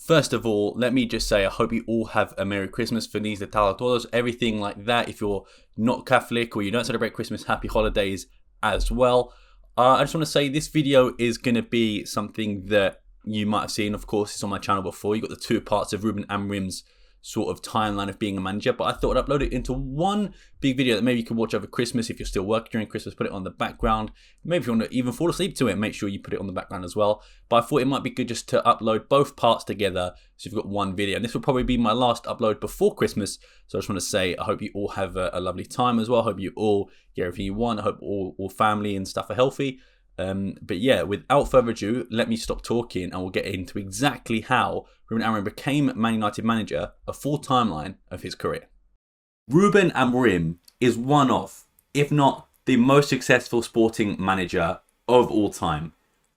First of all, let me just say I hope you all have a Merry Christmas, Feliz Natal a todos, everything like that. If you're not Catholic or you don't celebrate Christmas, happy holidays as well. I just want to say this video is going to be something that you might have seen. Of course, it's on my channel before. You got the two parts of Ruben Amorim'S sort of timeline of being a manager, but I thought I'd upload it into one big video that maybe you can watch over Christmas. If you're still working during Christmas, put it on the background. Maybe if you want to even fall asleep to it, make sure you put it on the background as well. But I thought it might be good just to upload both parts together, so you've got one video. And this will probably be my last upload before Christmas, so I just want to say I hope you all have a lovely time as well. I hope you all get everything you want. I hope all family and stuff are healthy. But yeah, without further ado, let me stop talking and we'll get into exactly how Ruben Amorim became Man United manager, a full timeline of his career. Ruben Amorim is one of, if not the most successful sporting manager of all time.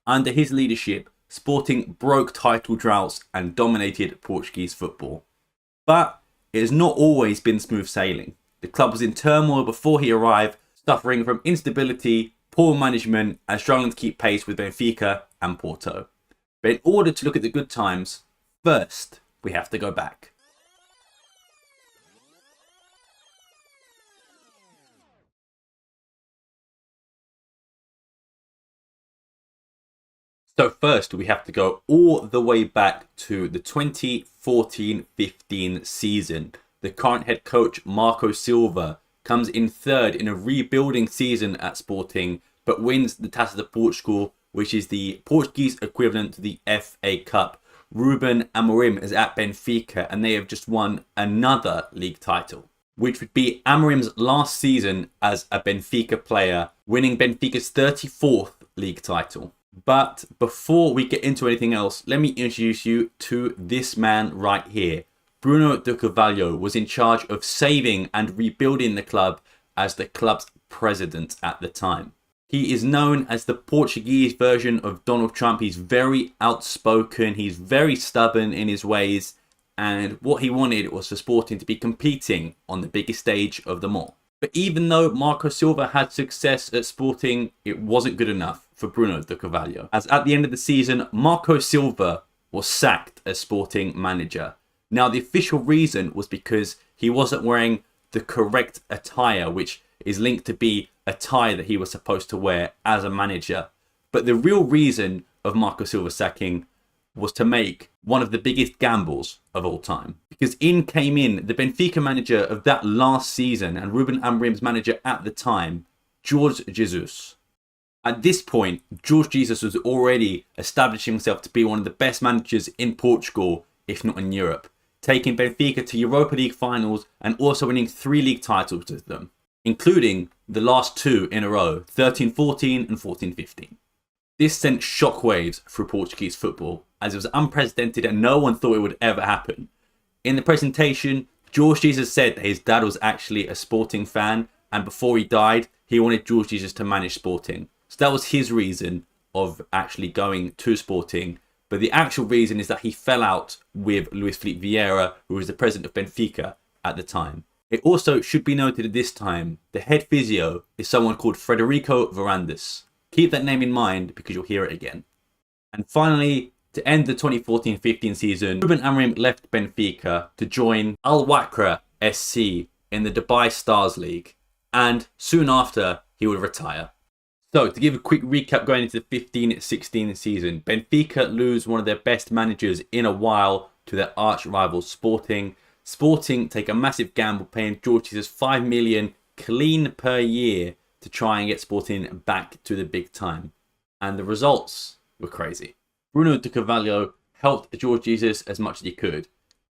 Under his leadership, Sporting broke title droughts and dominated Portuguese football. But it has not always been smooth sailing. The club was in turmoil before he arrived, suffering from instability, poor management and struggling to keep pace with Benfica and Porto. But in order to look at the good times, first we have to go back. So first we have to go all the way back to the 2014-15 season. The current head coach Marco Silva comes in third in a rebuilding season at Sporting, but wins the Taça de Portugal, which is the Portuguese equivalent to the FA Cup. Ruben Amorim is at Benfica and they have just won another league title, which would be Amorim's last season as a Benfica player, winning Benfica's 34th league title. But before we get into anything else, let me introduce you to this man right here. Bruno de Carvalho was in charge of saving and rebuilding the club as the club's president at the time. He is known as the Portuguese version of Donald Trump. He's very outspoken, he's very stubborn in his ways, and what he wanted was for Sporting to be competing on the biggest stage of them all. But even though Marco Silva had success at Sporting, it wasn't good enough for Bruno de Carvalho, as at the end of the season, Marco Silva was sacked as Sporting manager. Now, the official reason was because he wasn't wearing the correct attire, which is linked to be a tie that he was supposed to wear as a manager. But the real reason of Marco Silva's sacking was to make one of the biggest gambles of all time. Because in came in the Benfica manager of that last season and Ruben Amorim's manager at the time, Jorge Jesus. At this point, Jorge Jesus was already establishing himself to be one of the best managers in Portugal, if not in Europe, taking Benfica to Europa League finals and also winning 3 league titles with them, including the last 2 in a row, 13-14 and 14-15. This sent shockwaves through Portuguese football, as it was unprecedented and no one thought it would ever happen. In the presentation, Jorge Jesus said that his dad was actually a Sporting fan, and before he died, he wanted Jorge Jesus to manage Sporting. So that was his reason of actually going to Sporting. But the actual reason is that he fell out with Luis Felipe Vieira, who was the president of Benfica at the time. It also should be noted at this time, the head physio is someone called Frederico Varandas. Keep that name in mind because you'll hear it again. And finally, to end the 2014-15 season, Ruben Amorim left Benfica to join Al Wakra SC in the Dubai Stars League. And soon after, he would retire. So, to give a quick recap going into the 15-16 season, Benfica lose one of their best managers in a while to their arch rival Sporting. Sporting take a massive gamble paying Jorge Jesus 5 million clean per year to try and get Sporting back to the big time. And the results were crazy. Bruno de Carvalho helped Jorge Jesus as much as he could,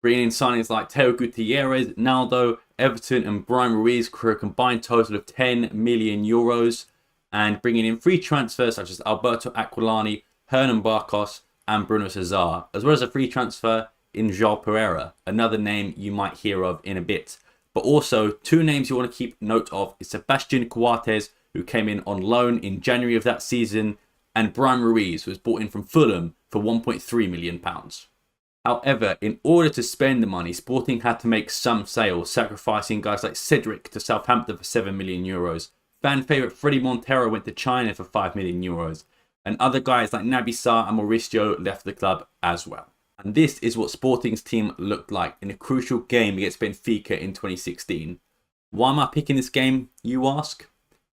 bringing in signings like Teo Gutierrez, Naldo, Everton and Brian Ruiz for a combined total of 10 million euros. And bringing in free transfers such as Alberto Aquilani, Hernan Barcos and Bruno Cesar, as well as a free transfer in JoãoPereira, another name you might hear of in a bit. But also, 2 names you want to keep note of is Sebastian Coates, who came in on loan in January of that season, and Brian Ruiz, who was bought in from Fulham for £1.3 million. However, in order to spend the money, Sporting had to make some sales, sacrificing guys like Cedric to Southampton for 7 million euros. Fan favourite Freddie Montero went to China for 5 million euros. And other guys like Naby Sarr and Mauricio left the club as well. And this is what Sporting's team looked like in a crucial game against Benfica in 2016. Why am I picking this game, you ask?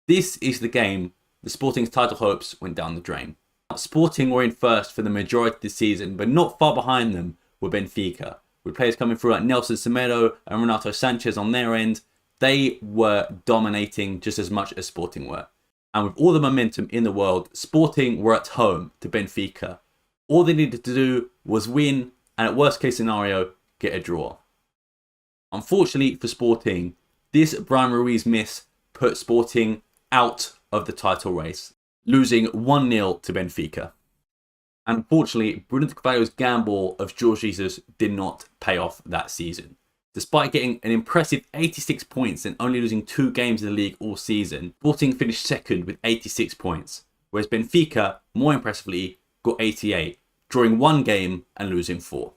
This is the game the Sporting's title hopes went down the drain. Sporting were in first for the majority of the season, but not far behind them were Benfica. With players coming through like Nelson Semedo and Renato Sanchez on their end, they were dominating just as much as Sporting were. And with all the momentum in the world, Sporting were at home to Benfica. All they needed to do was win, and at worst case scenario, get a draw. Unfortunately for Sporting, this Brian Ruiz miss put Sporting out of the title race, losing 1-0 to Benfica. Unfortunately, Bruno de Carvalho's gamble of Jorge Jesus did not pay off that season. Despite getting an impressive 86 points and only losing 2 games in the league all season, Sporting finished second with 86 points, whereas Benfica, more impressively, got 88, drawing 1 game and losing 4.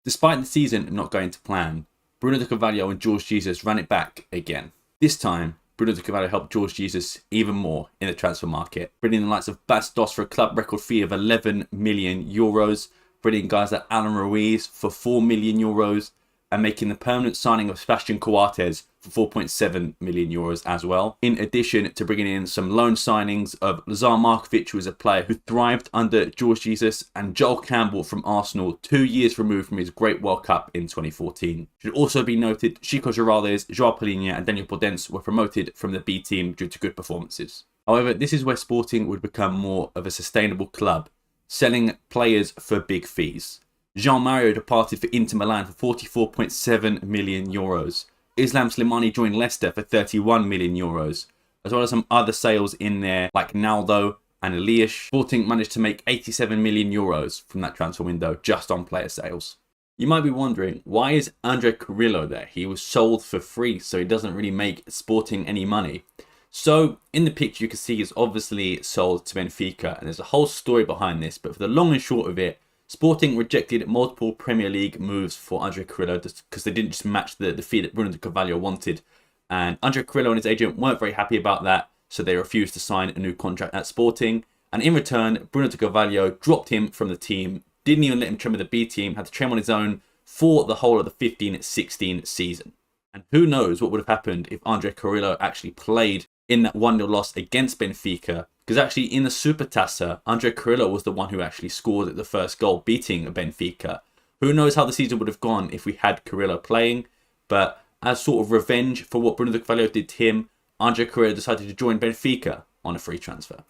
Despite the season not going to plan, Bruno de Carvalho and Jorge Jesus ran it back again. This time, Bruno de Carvalho helped Jorge Jesus even more in the transfer market, bringing the likes of Bastos for a club record fee of 11 million euros, bringing guys like Alan Ruiz for 4 million euros, and making the permanent signing of Sebastian Coates for 4.7 million euros as well. In addition to bringing in some loan signings of Lazar Markovic, who is a player who thrived under Jorge Jesus, and Joel Campbell from Arsenal, 2 years removed from his great World Cup in 2014. Should also be noted, Chico Giraldes, João Palhinha and Daniel Podence were promoted from the B team due to good performances. However, this is where Sporting would become more of a sustainable club, selling players for big fees. Jean Mario departed for Inter Milan for 44.7 million euros. Islam Slimani joined Leicester for 31 million euros, as well as some other sales in there like Naldo and Elias. Sporting managed to make 87 million euros from that transfer window just on player sales. You might be wondering, why is Andre Carrillo there? He was sold for free, so he doesn't really make Sporting any money. So in the picture you can see he's obviously sold to Benfica, and there's a whole story behind this, but for the long and short of it, Sporting rejected multiple Premier League moves for Andre Carrillo because they didn't just match the fee that Bruno de Carvalho wanted. And Andre Carrillo and his agent weren't very happy about that, so they refused to sign a new contract at Sporting. And in return, Bruno de Carvalho dropped him from the team, didn't even let him train with the B team, had to train on his own for the whole of the 15-16 season. And who knows what would have happened if Andre Carrillo actually played in that 1-0 loss against Benfica. Because actually in the Supertaça, Andre Carrillo was the one who actually scored the first goal, beating Benfica. Who knows how the season would have gone if we had Carrillo playing. But as sort of revenge for what Bruno de Carvalho did to him, Andre Carrillo decided to join Benfica on a free transfer.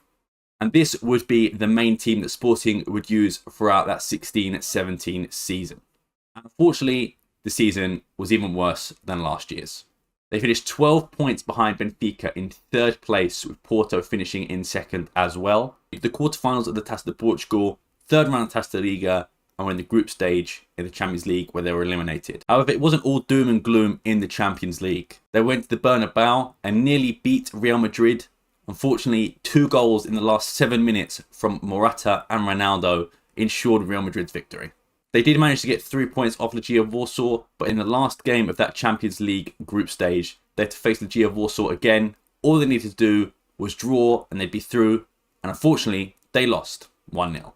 And this would be the main team that Sporting would use throughout that 16-17 season. And unfortunately, the season was even worse than last year's. They finished 12 points behind Benfica in 3rd place, with Porto finishing in 2nd as well. The quarterfinals of the Taça de Portugal, 3rd round of Taça de Liga, and were in the group stage in the Champions League where they were eliminated. However, it wasn't all doom and gloom in the Champions League. They went to the Bernabeu and nearly beat Real Madrid. Unfortunately, 2 goals in the last 7 minutes from Morata and Ronaldo ensured Real Madrid's victory. They did manage to get 3 points off Legia Warsaw, but in the last game of that Champions League group stage, they had to face Legia Warsaw again. All they needed to do was draw and they'd be through, and unfortunately, they lost 1-0.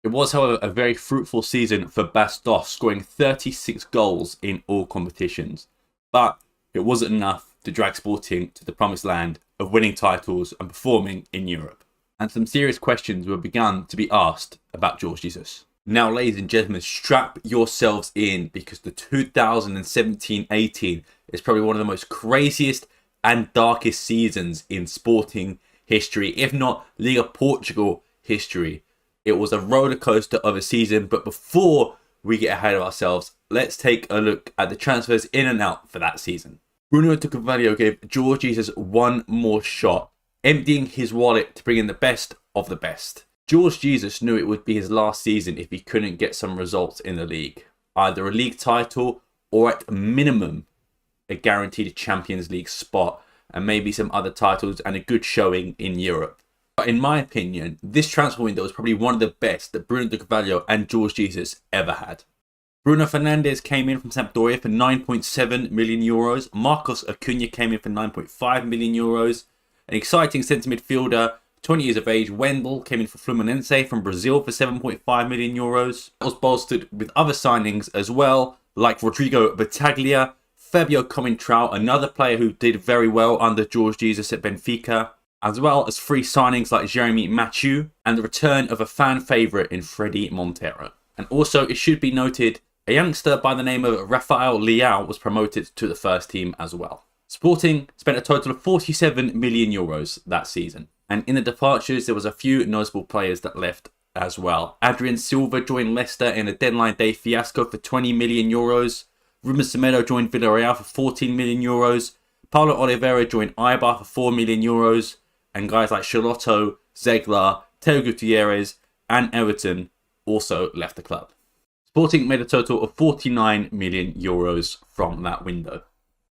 It was, however, a very fruitful season for Bastos, scoring 36 goals in all competitions. But it wasn't enough to drag Sporting to the promised land of winning titles and performing in Europe. And some serious questions were begun to be asked about Jorge Jesus. Now, ladies and gentlemen, strap yourselves in, because the 2017-18 is probably one of the most craziest and darkest seasons in Sporting history, if not Liga Portugal history. It was a roller coaster of a season, but before we get ahead of ourselves, let's take a look at the transfers in and out for that season. Bruno de Carvalho gave Jorge Jesus one more shot, emptying his wallet to bring in the best of the best. Jorge Jesus knew it would be his last season if he couldn't get some results in the league. Either a league title or at minimum a guaranteed Champions League spot, and maybe some other titles and a good showing in Europe. But in my opinion, this transfer window was probably one of the best that Bruno de Carvalho and Jorge Jesus ever had. Bruno Fernandes came in from Sampdoria for 9.7 million euros. Marcos Acuna came in for 9.5 million euros. An exciting centre midfielder 20 years of age, Wendell came in for Fluminense from Brazil for 7.5 million euros. That was bolstered with other signings as well, like Rodrigo Battaglia, Fabio Comintrao, another player who did very well under Jorge Jesus at Benfica, as well as free signings like Jeremy Mathieu and the return of a fan favourite in Freddy Montero. And also, it should be noted, a youngster by the name of Rafael Leao was promoted to the first team as well. Sporting spent a total of 47 million euros that season. And in the departures, there was a few noticeable players that left as well. Adrien Silva joined Leicester in a deadline day fiasco for 20 million euros. Ruben Semedo joined Villarreal for 14 million euros. Paulo Oliveira joined Eibar for 4 million euros. And guys like Charlotto, Zegler, Teo Gutierrez and Everton also left the club. Sporting made a total of 49 million euros from that window.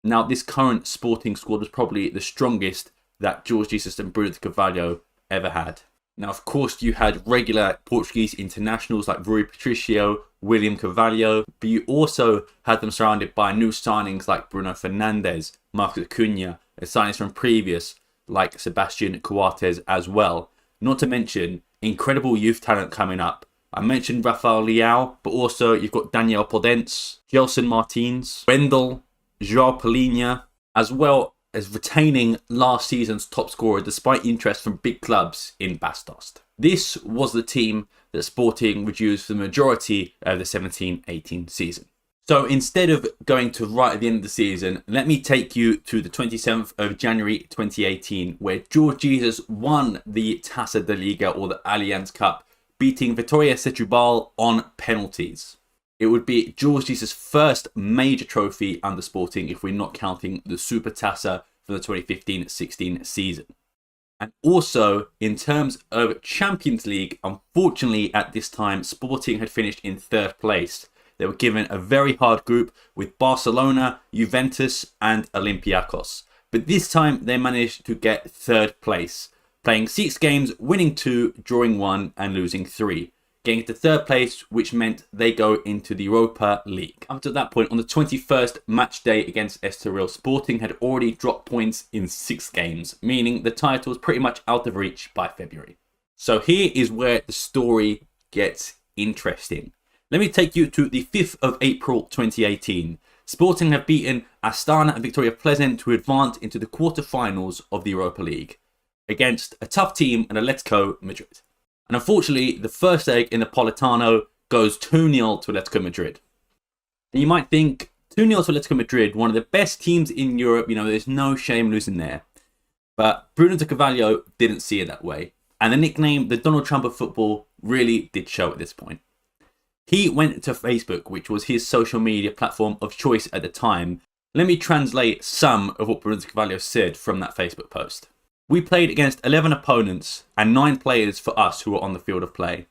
Now, this current Sporting squad was probably the strongest that Jorge Jesus and Bruno de Carvalho ever had. Now, of course, you had regular Portuguese internationals like Rui Patricio, William Carvalho, but you also had them surrounded by new signings like Bruno Fernandes, Marcos Acuna, and signings from previous like Sebastian Coates as well. Not to mention incredible youth talent coming up. I mentioned Rafael Leao, but also you've got Daniel Podence, Gelson Martins, Wendell, João Palhinha, as well as retaining last season's top scorer despite interest from big clubs in Bastos. This was the team that Sporting would use for the majority of the 17-18 season. So instead of going to right at the end of the season, let me take you to the 27th of January 2018, where Jorge Jesus won the Taça da Liga, or the Allianz Cup, beating Vitória Setúbal on penalties. It would be Jorge Jesus' first major trophy under Sporting if we're not counting the Super Taça for the 2015-16 season. And also, in terms of Champions League, unfortunately at this time, Sporting had finished in third place. They were given a very hard group with Barcelona, Juventus and Olympiacos. But this time they managed to get third place, playing 6 games, winning 2, drawing 1 and losing 3. Getting to third place, which meant they go into the Europa League. Up to that point, on the 21st match day against Estoril, Sporting had already dropped points in 6 games, meaning the title was pretty much out of reach by February. So here is where the story gets interesting. Let me take you to the 5th of April 2018. Sporting have beaten Astana and Victoria Pleasant to advance into the quarterfinals of the Europa League against a tough team in Atletico Madrid. And unfortunately, the first leg in the Politano goes 2-0 to Atletico Madrid. And you might think, 2-0 to Atletico Madrid, one of the best teams in Europe, there's no shame losing there. But Bruno de Carvalho didn't see it that way. And the nickname, the Donald Trump of football, really did show at this point. He went to Facebook, which was his social media platform of choice at the time. Let me translate some of what Bruno de Carvalho said from that Facebook post. We played against 11 opponents and 9 players for us who were on the field of play.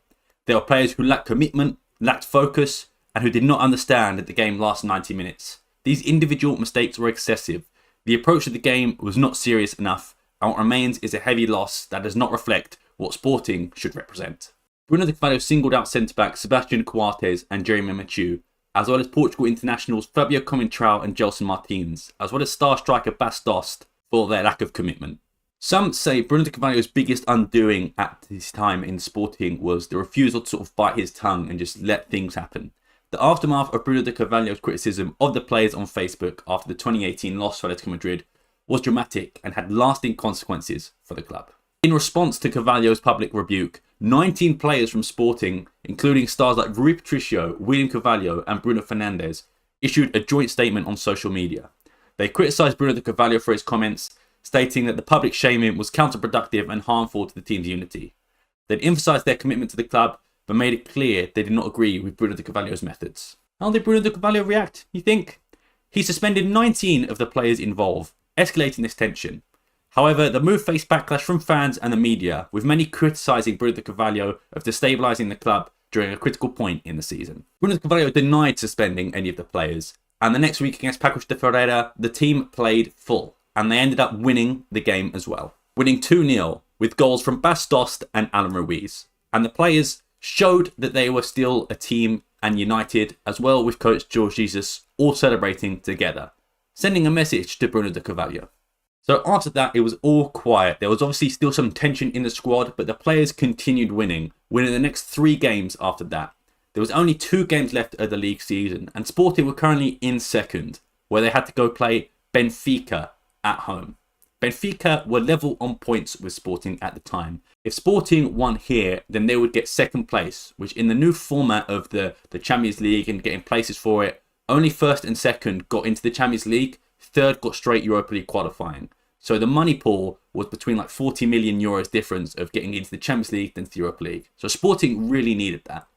There were players who lacked commitment, lacked focus, and who did not understand that the game lasts 90 minutes. These individual mistakes were excessive. The approach to the game was not serious enough, and what remains is a heavy loss that does not reflect what Sporting should represent. Bruno de Carvalho singled out centre-back Sebastian Coates and Jeremy Mathieu, as well as Portugal internationals Fabio Comintrao and Gelson Martins, as well as star striker Bastos for their lack of commitment. Some say Bruno de Carvalho's biggest undoing at his time in Sporting was the refusal to sort of bite his tongue and just let things happen. The aftermath of Bruno de Carvalho's criticism of the players on Facebook after the 2018 loss for Atletico Madrid was dramatic and had lasting consequences for the club. In response to Carvalho's public rebuke, 19 players from Sporting, including stars like Rui Patricio, William Carvalho and Bruno Fernandes, issued a joint statement on social media. They criticised Bruno de Carvalho for his comments, stating that the public shaming was counterproductive and harmful to the team's unity. They'd emphasised their commitment to the club, but made it clear they did not agree with Bruno de Carvalho's methods. How did Bruno de Carvalho react, you think? He suspended 19 of the players involved, escalating this tension. However, the move faced backlash from fans and the media, with many criticising Bruno de Carvalho of destabilising the club during a critical point in the season. Bruno de Carvalho denied suspending any of the players, and the next week against Paços de Ferreira, the team played full, and they ended up winning the game as well. Winning 2-0 with goals from Bastos and Alan Ruiz. And the players showed that they were still a team and united, as well with coach Jorge Jesus all celebrating together, sending a message to Bruno de Carvalho. So after that, it was all quiet. There was obviously still some tension in the squad, but the players continued winning the next 3 games after that. There was only 2 games left of the league season, and Sporting were currently in second, where they had to go play Benfica at home. Benfica were level on points with Sporting at the time. If Sporting won here, then they would get second place, which in the new format of the Champions League and getting places for it, only first and second got into the Champions League, third got straight Europa League qualifying. So the money pool was between like 40 million euros difference of getting into the Champions League than the Europa League. So Sporting really needed that.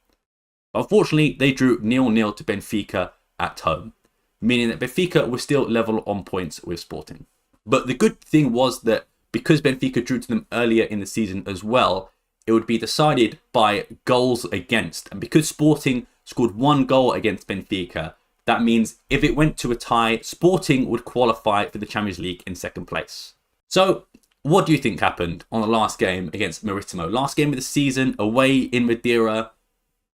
But unfortunately, they drew 0-0 to Benfica at home, meaning that Benfica was still level on points with Sporting. But the good thing was that because Benfica drew to them earlier in the season as well, it would be decided by goals against. And because Sporting scored 1 goal against Benfica, that means if it went to a tie, Sporting would qualify for the Champions League in second place. So, what do you think happened on the last game against Maritimo? Last game of the season, away in Madeira.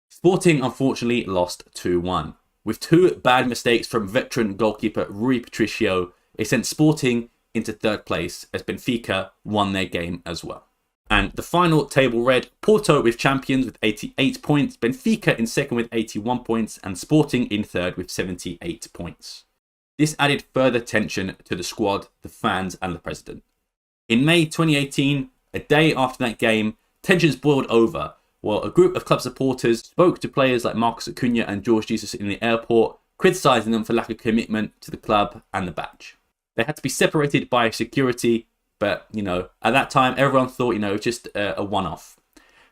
Sporting unfortunately lost 2-1. With 2 bad mistakes from veteran goalkeeper Rui Patricio, it sent Sporting into third place as Benfica won their game as well. And the final table read Porto with champions with 88 points, Benfica in second with 81 points, and Sporting in third with 78 points. This added further tension to the squad, the fans, and the president. In May 2018, a day after that game, tensions boiled over while a group of club supporters spoke to players like Marcos Acuna and Jorge Jesus in the airport, criticising them for lack of commitment to the club and the badge. They had to be separated by security, but, at that time, everyone thought, just a one-off.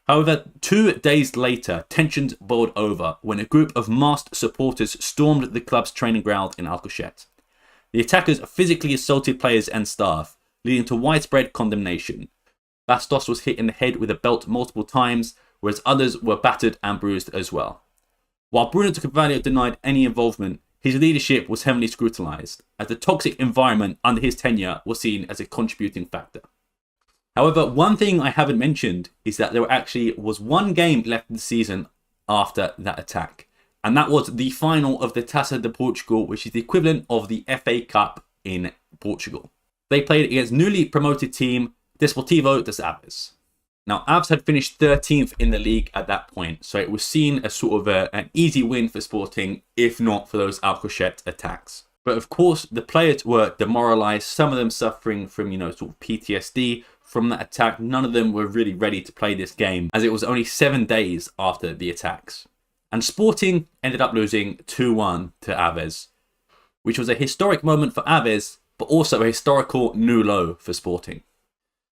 However, 2 days later, tensions boiled over when a group of masked supporters stormed the club's training ground in Alcochete. The attackers physically assaulted players and staff, leading to widespread condemnation. Bastos was hit in the head with a belt multiple times, whereas others were battered and bruised as well. While Bruno de Carvalho denied any involvement, his leadership was heavily scrutinised, as the toxic environment under his tenure was seen as a contributing factor. However, one thing I haven't mentioned is that there actually was 1 game left in the season after that attack, and that was the final of the Taça de Portugal, which is the equivalent of the FA Cup in Portugal. They played against newly promoted team Desportivo das Aves. Now, Aves had finished 13th in the league at that point, so it was seen as sort of an easy win for Sporting, if not for those Alcochete attacks. But of course, the players were demoralised, some of them suffering from, sort of PTSD from that attack. None of them were really ready to play this game, as it was only 7 days after the attacks. And Sporting ended up losing 2-1 to Aves, which was a historic moment for Aves, but also a historical new low for Sporting.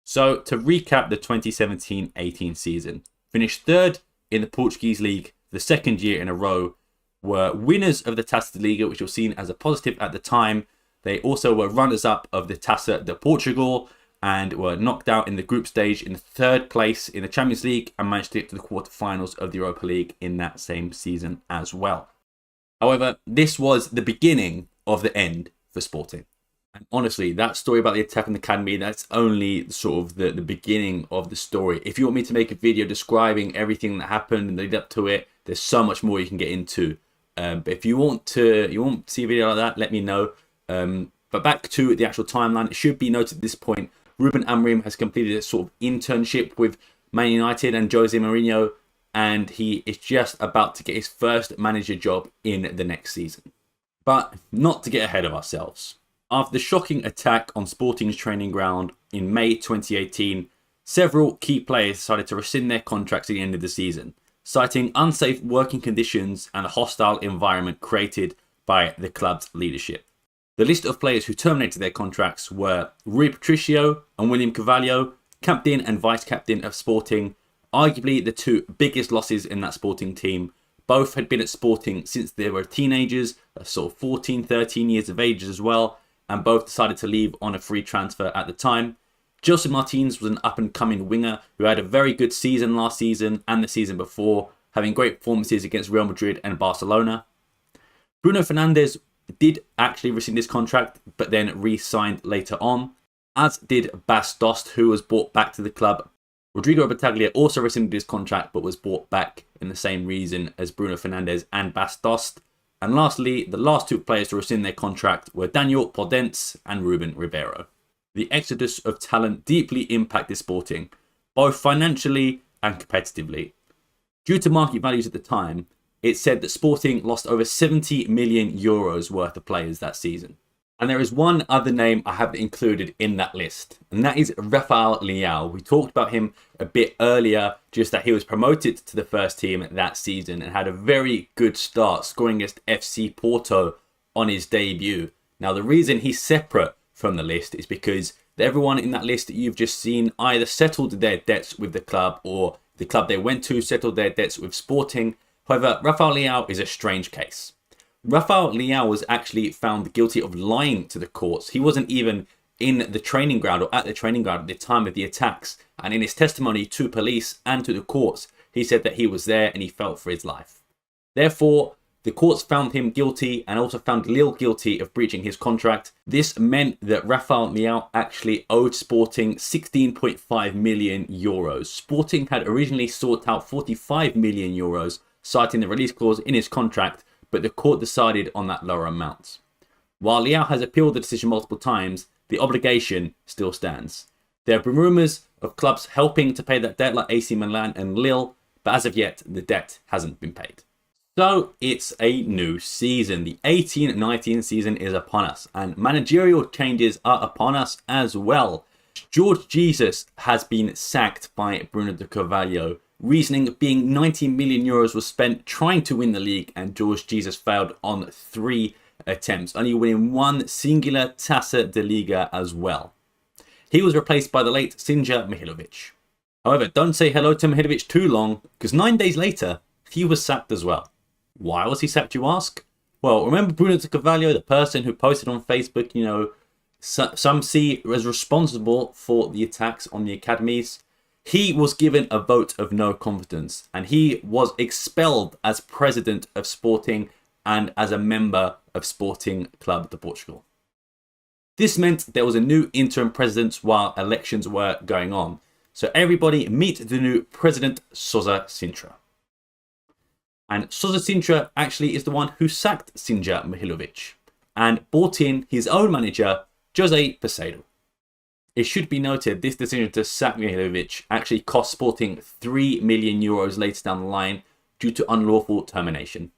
So, to recap the 2017-18 season, finished 3rd in the Portuguese league the 2nd year in a row, were winners of the Taça de Liga, which was seen as a positive at the time. They also were runners-up of the Taça de Portugal and were knocked out in the group stage in 3rd place in the Champions League and managed to get to the quarterfinals of the Europa League in that same season as well. However, this was the beginning of the end for Sporting. And honestly, that story about the attack on the academy, that's only sort of the beginning of the story. If you want me to make a video describing everything that happened and lead up to it, there's so much more you can get into. But if you want to see a video like that, let me know. But back to the actual timeline, it should be noted at this point, Ruben Amorim has completed a sort of internship with Man United and Jose Mourinho, and he is just about to get his first manager job in the next season. But not to get ahead of ourselves. After the shocking attack on Sporting's training ground in May 2018, several key players decided to rescind their contracts at the end of the season, citing unsafe working conditions and a hostile environment created by the club's leadership. The list of players who terminated their contracts were Rui Patricio and William Carvalho, captain and vice-captain of Sporting, arguably the 2 biggest losses in that Sporting team. Both had been at Sporting since they were teenagers, sort of 14, 13 years of age as well, and both decided to leave on a free transfer at the time. Joseph Martins was an up-and-coming winger who had a very good season last season and the season before, having great performances against Real Madrid and Barcelona. Bruno Fernandes did actually rescind his contract, but then re-signed later on, as did Bastos, who was brought back to the club. Rodrigo Battaglia also rescinded his contract, but was brought back in the same reason as Bruno Fernandes and Bastos. And lastly, the last 2 players to rescind their contract were Daniel Podence and Ruben Ribeiro. the exodus of talent deeply impacted Sporting, both financially and competitively. Due to market values at the time, it said that Sporting lost over 70 million euros worth of players that season. And there is one other name I haven't included in that list, and that is Rafael Leao. We talked about him a bit earlier, just that he was promoted to the first team that season and had a very good start, scoring against FC Porto on his debut. Now, the reason he's separate from the list is because everyone in that list that you've just seen either settled their debts with the club, or the club they went to settled their debts with Sporting. However, Rafael Leao is a strange case. Rafael Leao was actually found guilty of lying to the courts. He wasn't even in the training ground or at the training ground at the time of the attacks. And in his testimony to police and to the courts, he said that he was there and he felt for his life. Therefore, the courts found him guilty and also found Lille guilty of breaching his contract. This meant that Rafael Leao actually owed Sporting 16.5 million euros. Sporting had originally sought out 45 million euros, citing the release clause in his contract, but the court decided on that lower amount. While Leao has appealed the decision multiple times, the obligation still stands. There have been rumours of clubs helping to pay that debt like AC Milan and Lille, but as of yet, the debt hasn't been paid. So it's a new season. The 18-19 season is upon us, and managerial changes are upon us as well. Jorge Jesus has been sacked by Bruno de Carvalho. Reasoning being 90 million euros was spent trying to win the league, and Jorge Jesus failed on 3 attempts, only winning one singular Taça de Liga as well. He was replaced by the late Sinja Mihajlovic. However, don't say hello to Mihajlovic too long, because 9 days later, he was sacked as well. Why was he sacked, you ask? Well, remember Bruno de Carvalho, the person who posted on Facebook, some see as responsible for the attacks on the academies? He was given a vote of no confidence, and he was expelled as president of Sporting and as a member of Sporting Club de Portugal. This meant there was a new interim president while elections were going on. So everybody meet the new president, Sousa Sintra. And Sousa Sintra actually is the one who sacked Sinja Mihajlovic and brought in his own manager, José Peseiro. It should be noted, this decision to sack Mihajlovic actually cost Sporting 3 million euros later down the line due to unlawful termination.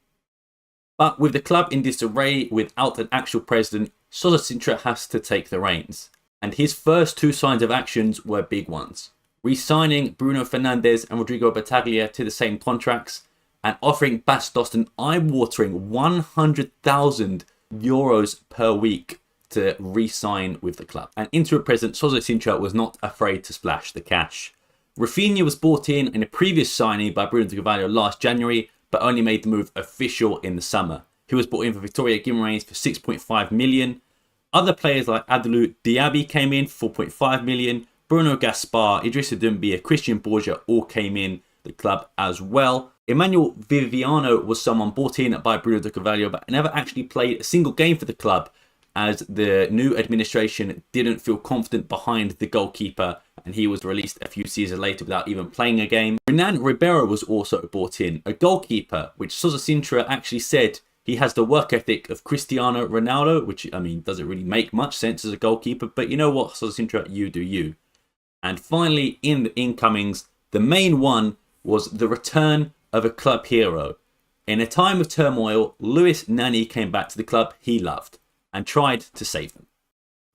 But with the club in disarray without an actual president, Sousa Sintra has to take the reins. And his first 2 signs of actions were big ones. Re-signing Bruno Fernandes and Rodrigo Battaglia to the same contracts, and offering Bastos an eye-watering 100,000 euros per week to re-sign with the club. And interim president Sousa Sintra was not afraid to splash the cash. Rafinha was brought in a previous signing by Bruno de Carvalho last January, but only made the move official in the summer. He was brought in for Victoria Guimarães for 6.5 million. Other players like Abdullah Diaby came in for 4.5 million. Bruno Gaspar, Idrissa Doumbia, Christian Borja all came in the club as well. Emmanuel Viviano was someone brought in by Bruno de Carvalho, but never actually played a single game for the club, as the new administration didn't feel confident behind the goalkeeper, and he was released a few seasons later without even playing a game. Renan Ribeiro was also brought in, a goalkeeper, which Sousa Sintra actually said he has the work ethic of Cristiano Ronaldo, which, doesn't really make much sense as a goalkeeper, but you know what, Sousa Sintra, you do you. And finally, in the incomings, the main one was the return of a club hero. In a time of turmoil, Luis Nani came back to the club he loved and tried to save them.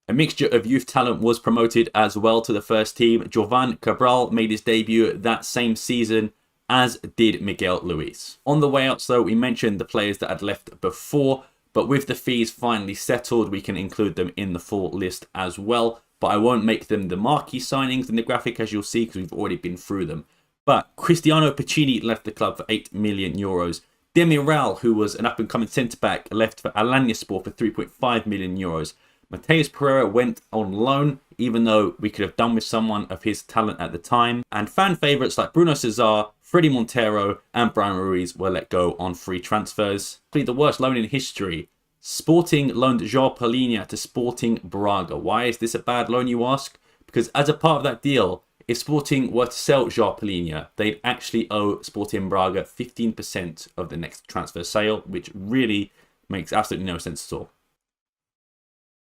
A mixture of youth talent was promoted as well to the first team. Jovan Cabral made his debut that same season, as did Miguel Luis. On the way out, though, we mentioned the players that had left before, but with the fees finally settled, we can include them in the full list as well. But I won't make them the marquee signings in the graphic, as you'll see, because we've already been through them. But Cristiano Piccini left the club for 8 million euros. Demiral, who was an up-and-coming centre-back, left for Alanyaspor for 3.5 million euros. Mateus Pereira went on loan, even though we could have done with someone of his talent at the time. And fan favourites like Bruno Cesar, Freddy Montero and Brian Ruiz were let go on free transfers. The worst loan in history. Sporting loaned João Palhinha to Sporting Braga. Why is this a bad loan, you ask? Because as a part of that deal, if Sporting were to sell João Palhinha, they'd actually owe Sporting Braga 15% of the next transfer sale, which really makes absolutely no sense at all.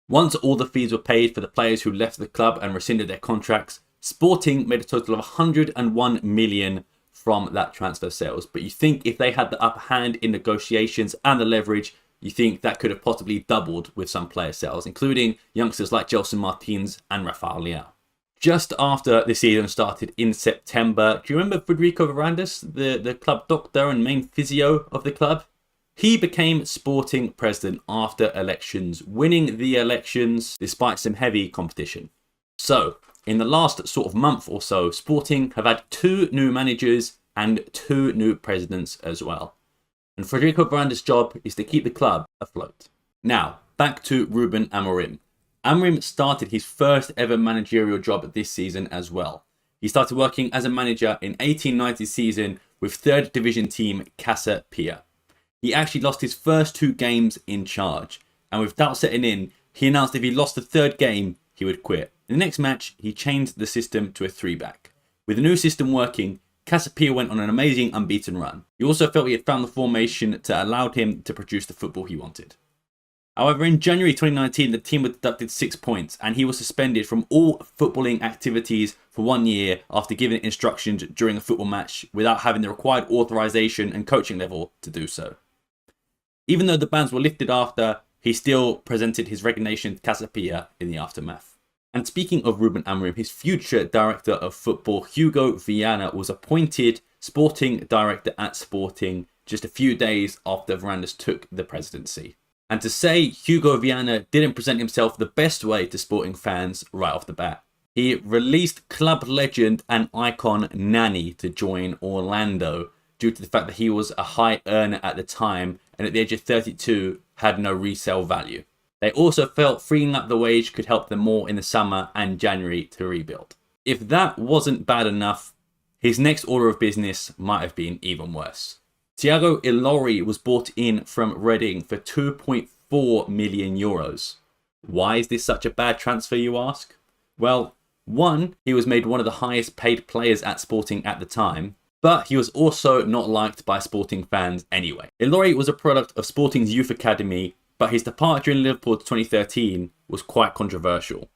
Once all the fees were paid for the players who left the club and rescinded their contracts, Sporting made a total of 101 million from that transfer sales. But you think if they had the upper hand in negotiations and the leverage, you think that could have possibly doubled with some player sales, including youngsters like Gelson Martins and Rafael Leão. Just after the season started in September, do you remember Federico Varandas, the club doctor and main physio of the club? He became Sporting president after elections, winning the elections despite some heavy competition. So, in the last sort of month or so, Sporting have had 2 new managers and 2 new presidents as well. And Federico Varandas' job is to keep the club afloat. Now, back to Ruben Amorim. Amorim started his first ever managerial job this season as well. He started working as a manager in 1890 season with 3rd division team Casa Pia. He actually lost his first 2 games in charge, and with doubt setting in, he announced if he lost the 3rd game, he would quit. In the next match, he changed the system to a 3-back. With the new system working, Casa Pia went on an amazing unbeaten run. He also felt he had found the formation that allowed him to produce the football he wanted. However, in January 2019, the team were deducted 6 points and he was suspended from all footballing activities for 1 year after giving instructions during a football match without having the required authorization and coaching level to do so. Even though the bans were lifted after, he still presented his resignation to Casa Pia in the aftermath. And speaking of Ruben Amorim, his future director of football, Hugo Viana, was appointed sporting director at Sporting just a few days after Varandas took the presidency. And to say Hugo Viana didn't present himself the best way to Sporting fans right off the bat. He released club legend and icon Nani to join Orlando due to the fact that he was a high earner at the time and at the age of 32 had no resale value. They also felt freeing up the wage could help them more in the summer and January to rebuild. If that wasn't bad enough, his next order of business might have been even worse. Thiago Ilori was bought in from Reading for 2.4 million euros. Why is this such a bad transfer, you ask? Well, one, he was made one of the highest paid players at Sporting at the time, but he was also not liked by Sporting fans anyway. Ilori was a product of Sporting's youth academy, but his departure in Liverpool to 2013 was quite controversial.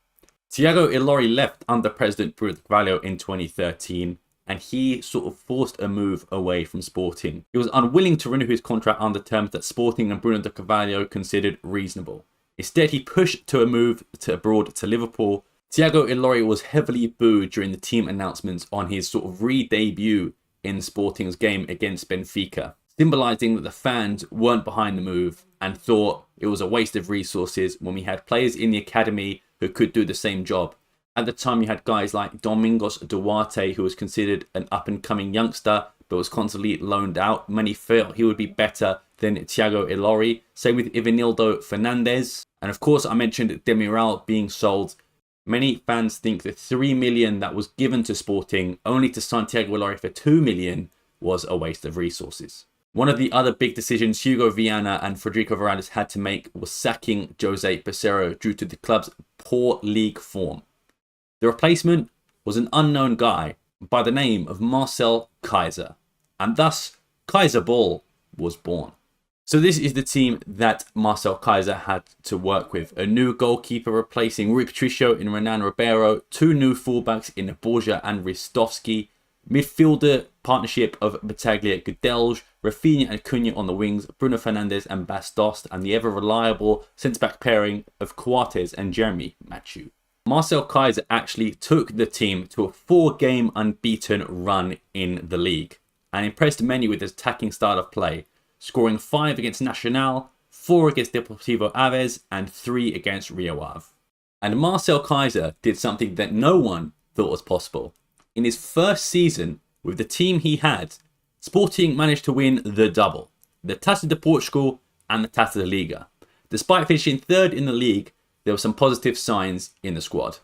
Thiago Ilori left under President Bruno de Carvalho in 2013, and he sort of forced a move away from Sporting. He was unwilling to renew his contract under terms that Sporting and Bruno de Carvalho considered reasonable. Instead, he pushed to a move to abroad to Liverpool. Thiago Ilori was heavily booed during the team announcements on his sort of re-debut in Sporting's game against Benfica, symbolising that the fans weren't behind the move and thought it was a waste of resources when we had players in the academy who could do the same job. At the time, you had guys like Domingos Duarte, who was considered an up-and-coming youngster, but was constantly loaned out. Many felt he would be better than Thiago Ilori. Same with Ivanildo Fernandez. And of course, I mentioned Demiral being sold. Many fans think the 3 million that was given to Sporting only to sign Thiago Ilori for 2 million was a waste of resources. One of the other big decisions Hugo Viana and Federico Varandas had to make was sacking Jose Peseiro due to the club's poor league form. The replacement was an unknown guy by the name of Marcel Kaiser, and thus Kaiser Ball was born. So this is the team that Marcel Kaiser had to work with. A new goalkeeper replacing Rui Patricio in Renan Ribeiro, 2 new fullbacks in Borja and Ristovski, midfielder partnership of Battaglia Gudelj, Rafinha and Cunha on the wings, Bruno Fernandes and Bastos, and the ever-reliable centre-back pairing of Coates and Jeremy Mathieu. Marcel Kaiser actually took the team to a 4-game unbeaten run in the league and impressed many with his attacking style of play, scoring 5 against Nacional, 4 against Deportivo Aves, and 3 against Rio Ave. And Marcel Kaiser did something that no one thought was possible. In his first season with the team he had, Sporting managed to win the double, the Taça de Portugal and the Taça de Liga. Despite finishing 3rd in the league, there were some positive signs in the squad.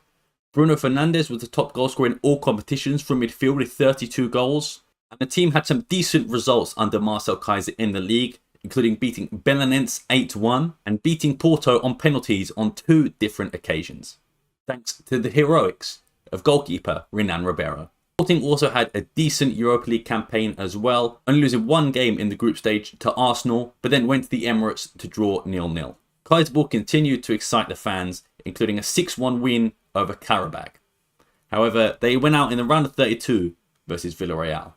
Bruno Fernandes was the top goalscorer in all competitions from midfield with 32 goals. And the team had some decent results under Marcel Kaiser in the league, including beating Belenenses 8-1 and beating Porto on penalties on 2 different occasions, thanks to the heroics of goalkeeper Renan Ribeiro. Sporting also had a decent Europa League campaign as well, only losing 1 game in the group stage to Arsenal, but then went to the Emirates to draw 0-0. Kaiser continued to excite the fans, including a 6-1 win over Karabakh. However, they went out in the round of 32 versus Villarreal.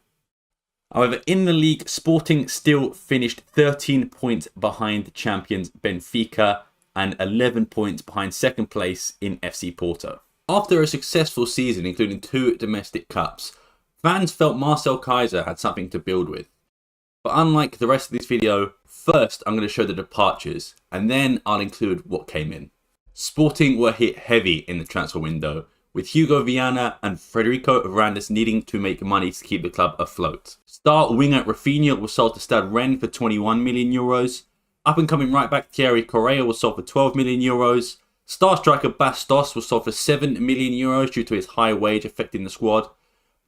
However, in the league, Sporting still finished 13 points behind the champions Benfica and 11 points behind second place in FC Porto. After a successful season, including 2 domestic cups, fans felt Marcel Kaiser had something to build with. But unlike the rest of this video, first I'm going to show the departures, and then I'll include what came in. Sporting were hit heavy in the transfer window, with Hugo Viana and Federico Varandas needing to make money to keep the club afloat. Star winger Rafinha was sold to Stade Rennes for 21 million euros. Up-and-coming right-back Thierry Correa was sold for 12 million euros. Star striker Bastos was sold for 7 million euros due to his high wage affecting the squad.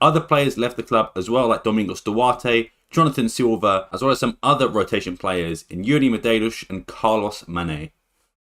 Other players left the club as well, like Domingos Duarte, Jonathan Silva, as well as some other rotation players in Yuri Medeiros and Carlos Mané.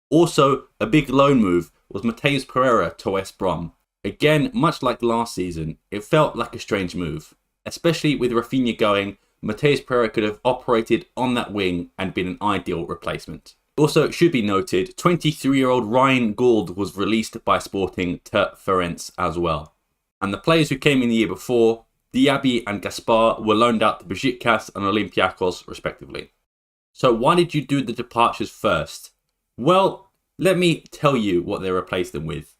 Also, a big loan move was Matheus Pereira to West Brom. Again, much like last season, it felt like a strange move. Especially with Rafinha going, Matheus Pereira could have operated on that wing and been an ideal replacement. Also, it should be noted, 23-year-old Ryan Gould was released by Sporting to Ferenc as well. And the players who came in the year before, Diaby and Gaspar, were loaned out to Besiktas and Olympiacos respectively. So why did you do the departures first? Well, let me tell you what they replaced them with.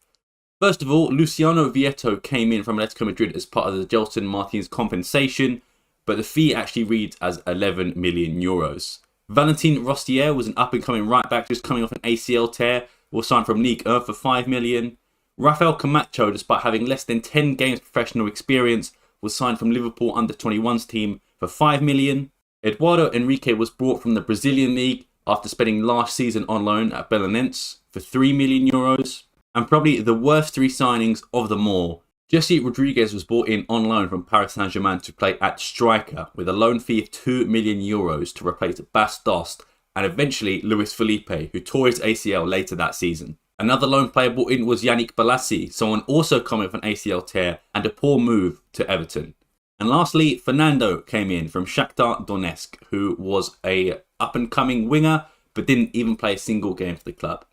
First of all, Luciano Vieto came in from Atletico Madrid as part of the Gelson Martins compensation, but the fee actually reads as 11 million euros. Valentin Rostier was an up-and-coming right-back just coming off an ACL tear, was signed from Ligue 1 for 5 million. Rafael Camacho, despite having less than 10 games professional experience, was signed from Liverpool under-21s team for 5 million. Eduardo Henrique was brought from the Brazilian League after spending last season on loan at Belenenses for 3 million euros. And probably the worst 3 signings of them all, Jesse Rodriguez was brought in on loan from Paris Saint-Germain to play at striker with a loan fee of 2 million euros to replace Bas Dost and eventually Luis Felipe, who tore his ACL later that season. Another loan player brought in was Yannick Balassi, someone also coming from an ACL tear and a poor move to Everton. And lastly, Fernando came in from Shakhtar Donetsk, who was a up-and-coming winger but didn't even play a single game for the club.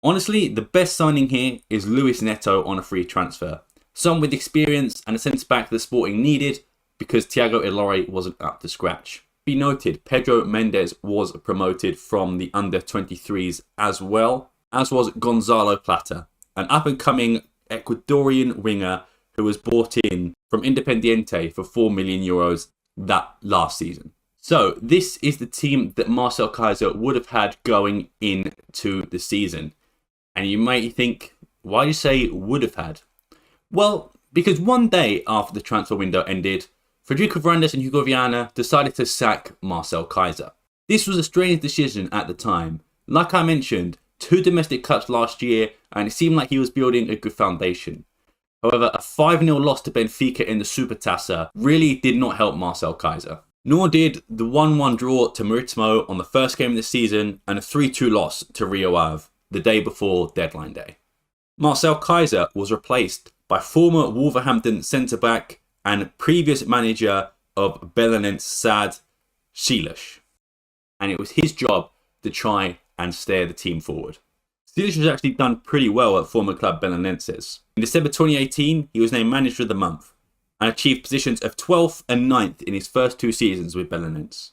Honestly, the best signing here is Luis Neto on a free transfer. Someone with experience and a centre-back that Sporting needed because Thiago Elordi wasn't up to scratch. Be noted, Pedro Mendes was promoted from the under-23s as well, as was Gonzalo Plata, an up-and-coming Ecuadorian winger who was brought in from Independiente for 4 million euros that last season. So this is the team that Marcel Kaiser would have had going into the season. And you might think, why do you say would have had? Well, because one day after the transfer window ended, Federico Varandas and Hugo Viana decided to sack Marcel Kaiser. This was a strange decision at the time. Like I mentioned, 2 domestic cups last year, and it seemed like he was building a good foundation. However, a 5-0 loss to Benfica in the Supertaça really did not help Marcel Kaiser. Nor did the 1-1 draw to Marítimo on the first game of the season and a 3-2 loss to Rio Ave the day before deadline day. Marcel Kaiser was replaced by former Wolverhampton centre-back and previous manager of Belenenses Sad Silas. And it was his job to try and steer the team forward. Silas has actually done pretty well at former club Belenenses. In December 2018, he was named Manager of the Month and achieved positions of 12th and 9th in his first 2 seasons with Belenenses.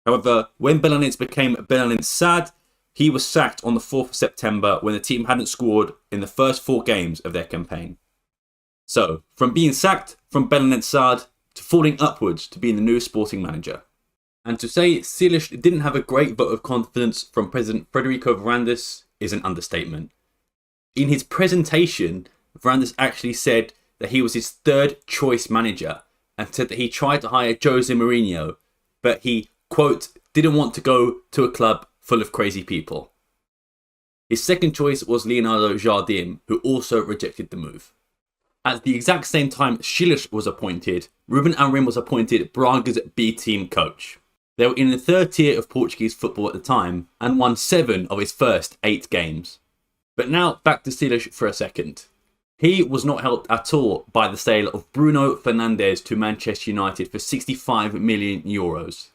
However, when Belenenses became Belenenses Sad, he was sacked on the 4th of September when the team hadn't scored in the first 4 games of their campaign. So, from being sacked from Belenenses Sad to falling upwards to being the new Sporting manager. And to say Silas didn't have a great vote of confidence from President Federico Varandas is an understatement. In his presentation, Varandas actually said that he was his 3rd choice manager and said that he tried to hire Jose Mourinho, but he, quote, didn't want to go to a club full of crazy people. His 2nd choice was Leonardo Jardim, who also rejected the move. At the exact same time Silas was appointed, Ruben Amorim was appointed Braga's B-team coach. They were in the 3rd tier of Portuguese football at the time and won 7 of his first 8 games. But now back to Silas for a second. He was not helped at all by the sale of Bruno Fernandes to Manchester United for 65 million euros.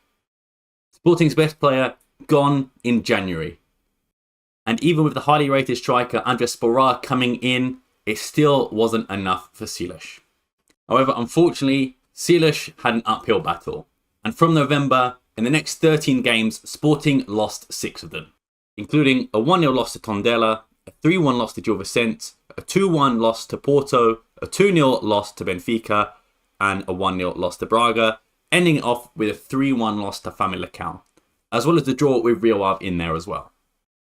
Sporting's best player gone in January. And even with the highly rated striker Andres Sporra coming in, it still wasn't enough for Silas. However, unfortunately, Silas had an uphill battle. And from November, in the next 13 games, Sporting lost 6 of them, including a 1-0 loss to Tondela, a 3-1 loss to Gil Vicente, a 2-1 loss to Porto, a 2-0 loss to Benfica, and a 1-0 loss to Braga, ending it off with a 3-1 loss to Famalicão, as well as the draw with Rio Ave in there as well.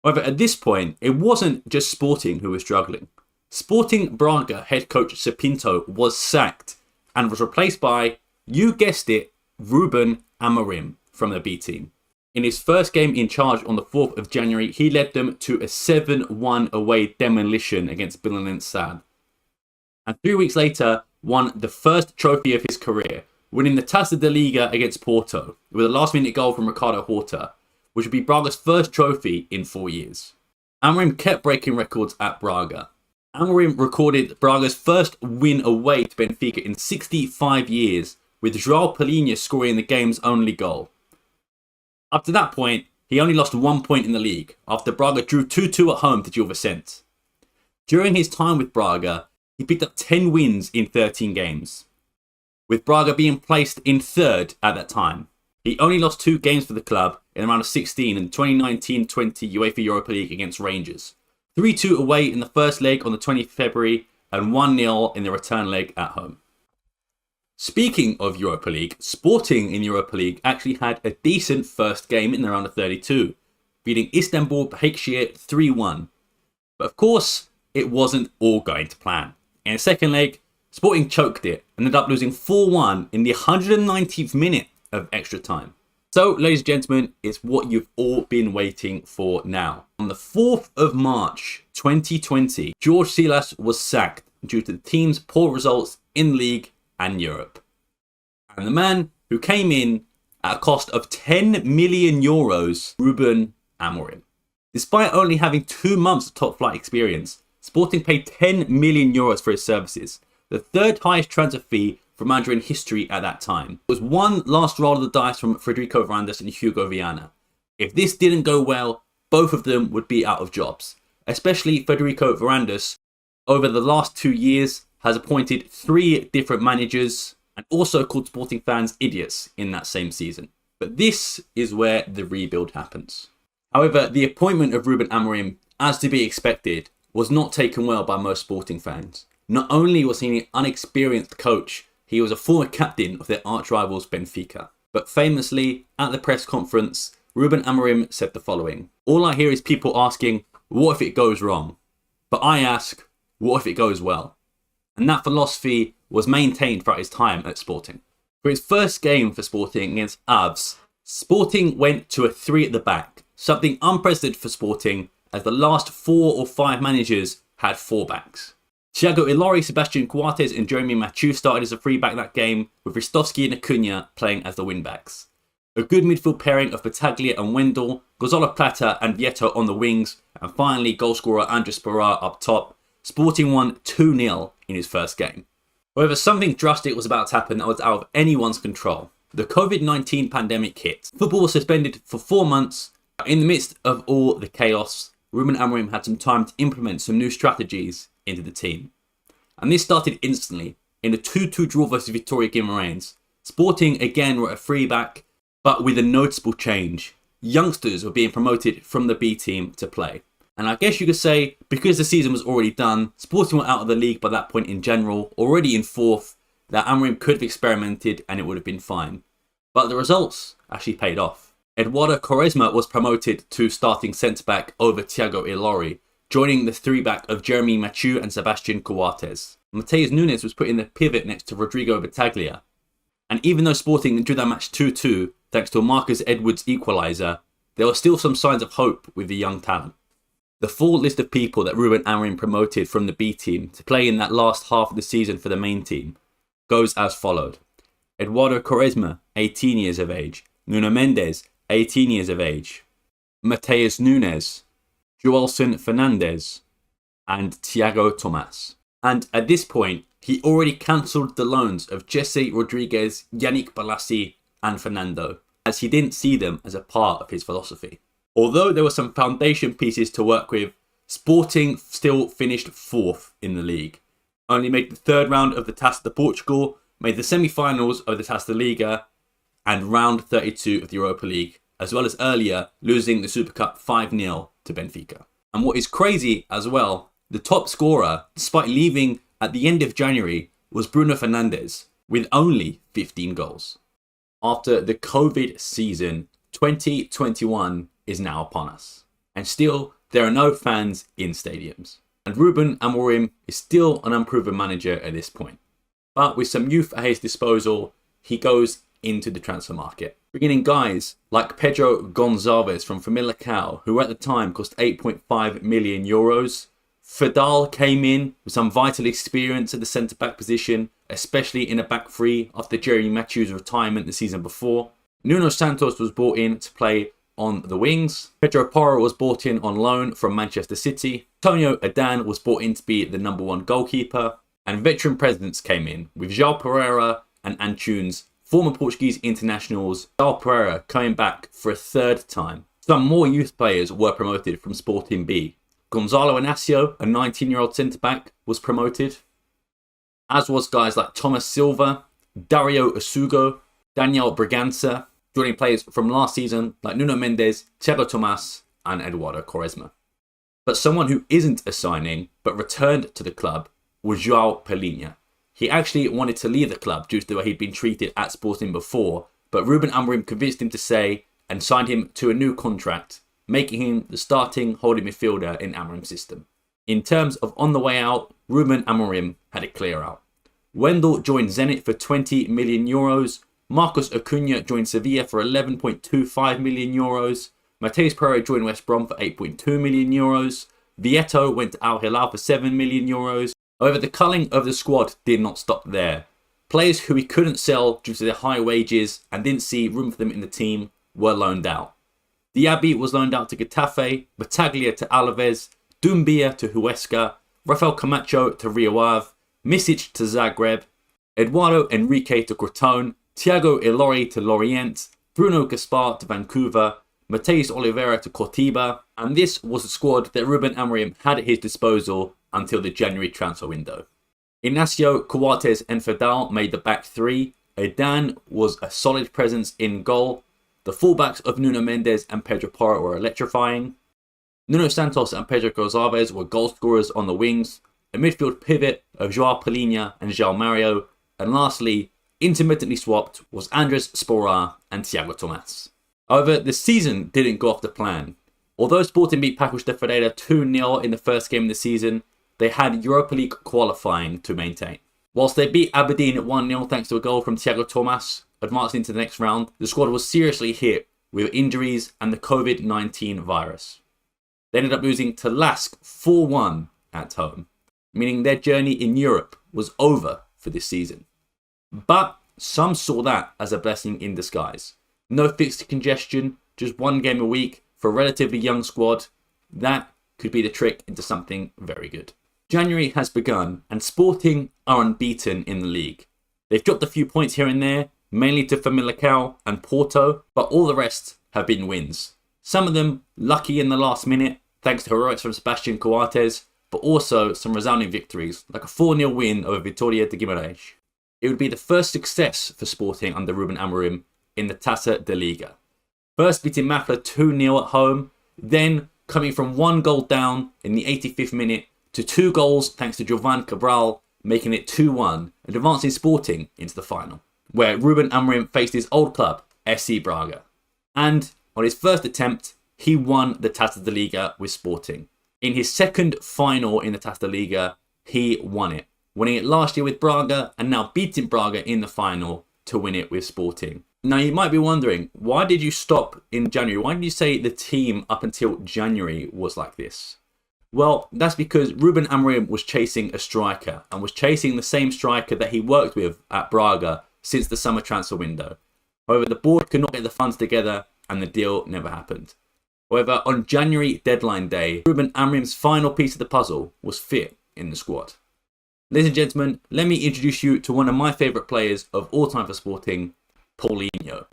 However, at this point, it wasn't just Sporting who was struggling. Sporting Braga head coach Sapinto was sacked and was replaced by, you guessed it, Ruben Amorim from the B team. In his first game in charge on the 4th of January, he led them to a 7-1 away demolition against Belenenses. And 3 weeks later, won the first trophy of his career, winning the Taça da Liga against Porto with a last-minute goal from Ricardo Horta, which would be Braga's first trophy in 4 years. Amorim kept breaking records at Braga. Amorim recorded Braga's first win away to Benfica in 65 years, with JoãoPereira scoring the game's only goal. Up to that point, he only lost 1 point in the league, after Braga drew 2-2 at home to Gil Vicente. During his time with Braga, he picked up 10 wins in 13 games, with Braga being placed in 3rd at that time. He only lost 2 games for the club in the round of 16 in the 2019-20 UEFA Europa League against Rangers. 3-2 away in the first leg on the 20th of February and 1-0 in the return leg at home. Speaking of Europa League, Sporting in Europa League actually had a decent first game in the round of 32, beating Istanbul Başakşehir 3-1. But of course, it wasn't all going to plan. In the second leg, Sporting choked it and ended up losing 4-1 in the 190th minute of extra time. So, ladies and gentlemen, it's what you've all been waiting for now. On the 4th of March 2020, Jorge Silas was sacked due to the team's poor results in the league and Europe. And the man who came in at a cost of 10 million euros, Ruben Amorim. Despite only having 2 months of top flight experience, Sporting paid 10 million euros for his services, the 3rd highest transfer fee for a manager in history at that time. It was one last roll of the dice from Federico Varandas and Hugo Viana. If this didn't go well, both of them would be out of jobs. Especially Federico Varandas, over the last 2 years, has appointed 3 different managers and also called Sporting fans idiots in that same season. But this is where the rebuild happens. However, the appointment of Ruben Amorim, as to be expected, was not taken well by most Sporting fans. Not only was he an unexperienced coach, he was a former captain of their arch-rivals Benfica. But famously, at the press conference, Ruben Amorim said the following: "All I hear is people asking, what if it goes wrong? But I ask, what if it goes well?" And that philosophy was maintained throughout his time at Sporting. For his first game for Sporting against Aves, Sporting went to a 3 at the back, something unprecedented for Sporting, as the last 4 or 5 managers had 4 backs. Thiago Ilori, Sebastian Coates and Jeremy Mathieu started as a 3-back that game, with Ristovski and Acuna playing as the wing-backs. A good midfield pairing of Battaglia and Wendell, Gonzalo Plata and Vieto on the wings, and finally goalscorer Andres Sporra up top. Sporting won 2-0 in his first game. However, something drastic was about to happen that was out of anyone's control. The COVID-19 pandemic hit. Football was suspended for 4 months. In the midst of all the chaos, Ruben Amorim had some time to implement some new strategies into the team. And this started instantly in a 2-2 draw versus Vitória Guimarães. Sporting again were a 3-back, but with a noticeable change. Youngsters were being promoted from the B team to play. And I guess you could say, because the season was already done, Sporting were out of the league by that point in general, already in 4th, that Amorim could have experimented and it would have been fine. But the results actually paid off. Eduardo Quaresma was promoted to starting centre-back over Thiago Ilori, joining the 3-back of Jeremy Mathieu and Sebastian Coates. Mateus Nunes was put in the pivot next to Rodrigo Battaglia. And even though Sporting drew that match 2-2, thanks to a Marcus Edwards equaliser, there were still some signs of hope with the young talent. The full list of people that Ruben Amorim promoted from the B team to play in that last half of the season for the main team goes as followed: Eduardo Quaresma, 18 years of age; Nuno Mendes, 18 years of age; Mateus Nunes; Joelson Fernandes; and Thiago Tomas. And at this point, he already cancelled the loans of Jesse Rodriguez, Yannick Balassi and Fernando, as he didn't see them as a part of his philosophy. Although there were some foundation pieces to work with, Sporting still finished 4th in the league. Only made the 3rd round of the Taça de Portugal, made the semi-finals of the Taça de Liga, and round 32 of the Europa League, as well as earlier losing the Super Cup 5-0 to Benfica. And what is crazy as well, the top scorer, despite leaving at the end of January, was Bruno Fernandes, with only 15 goals. After the COVID season, 2021 is now upon us. And still, there are no fans in stadiums. And Ruben Amorim is still an unproven manager at this point. But with some youth at his disposal, he goes into the transfer market. Bringing in guys like Pedro Gonçalves from Famalicão, who at the time cost 8.5 million euros. Fadal came in with some vital experience at the centre-back position, especially in a back three after Jeremy Matthew's retirement the season before. Nuno Santos was brought in to play on the wings. Pedro Porro was brought in on loan from Manchester City. Antonio Adan was brought in to be the #1 goalkeeper. And veteran presence came in with JoãoPereira and Antunes, former Portuguese internationals. JoãoPereira coming back for a 3rd time. Some more youth players were promoted from Sporting B. Gonzalo Inacio, a 19-year-old centre-back, was promoted, as was guys like Thomas Silva, Dario Asugo, Daniel Bragança, joining players from last season like Nuno Mendes, Thiago Tomás and Eduardo Quaresma. But someone who isn't a signing but returned to the club was João Pereira. He actually wanted to leave the club due to the way he'd been treated at Sporting before, but Ruben Amorim convinced him to stay and signed him to a new contract, making him the starting holding midfielder in Amorim's system. In terms of on the way out, Ruben Amorim had it clear out. Wendell joined Zenit for 20 million euros. Marcos Acuna joined Sevilla for 11.25 million euros. Matheus Pereira joined West Brom for 8.2 million euros. Vieto went to Al Hilal for 7 million euros. However, the culling of the squad did not stop there. Players who he couldn't sell due to their high wages and didn't see room for them in the team were loaned out. Diaby was loaned out to Getafe, Battaglia to Alaves, Doumbia to Huesca, Rafael Camacho to Rio Ave, Misic to Zagreb, Eduardo Henrique to Crotone, Thiago Ilori to Lorient, Bruno Gaspar to Vancouver, Mateus Oliveira to Cortiba, and this was the squad that Ruben Amorim had at his disposal until the January transfer window. Inacio, Coates and Fadal made the back three. Adan was a solid presence in goal. The fullbacks of Nuno Mendes and Pedro Porro were electrifying. Nuno Santos and Pedro Gonçalves were goal scorers on the wings. A midfield pivot of João Pereira and João Mario. And lastly, intermittently swapped was Andres Sporar and Thiago Tomás. However, the season didn't go off the plan. Although Sporting beat Paços de Ferreira 2-0 in the first game of the season, they had Europa League qualifying to maintain. Whilst they beat Aberdeen at 1-0 thanks to a goal from Thiago Tomás, advancing into the next round, the squad was seriously hit with injuries and the COVID-19 virus. They ended up losing to Lask 4-1 at home, meaning their journey in Europe was over for this season. But some saw that as a blessing in disguise. No fixed congestion, just one game a week for a relatively young squad. That could be the trick into something very good. January has begun and Sporting are unbeaten in the league. They've dropped a few points here and there, mainly to Famalicão and Porto, but all the rest have been wins. Some of them lucky in the last minute, thanks to heroics from Sebastian Coates, but also some resounding victories, like a 4-0 win over Vitória de Guimarães. It would be the first success for Sporting under Ruben Amorim in the Taça de Liga. First beating Mafra 2-0 at home, then coming from 1 goal down in the 85th minute to 2 goals thanks to Jovan Cabral, making it 2-1 and advancing Sporting into the final, where Ruben Amorim faced his old club, SC Braga. And on his first attempt, he won the Taça de Liga with Sporting. In his second final in the Taça de Liga, he won it, winning it last year with Braga and now beating Braga in the final to win it with Sporting. Now you might be wondering, why did you stop in January? Why did you say the team up until January was like this? Well, that's because Ruben Amorim was chasing a striker and was chasing the same striker that he worked with at Braga since the summer transfer window. However, the board could not get the funds together and the deal never happened. However, on January deadline day, Ruben Amorim's final piece of the puzzle was fit in the squad. Ladies and gentlemen, let me introduce you to one of my favourite players of all time for Sporting, Paulinho.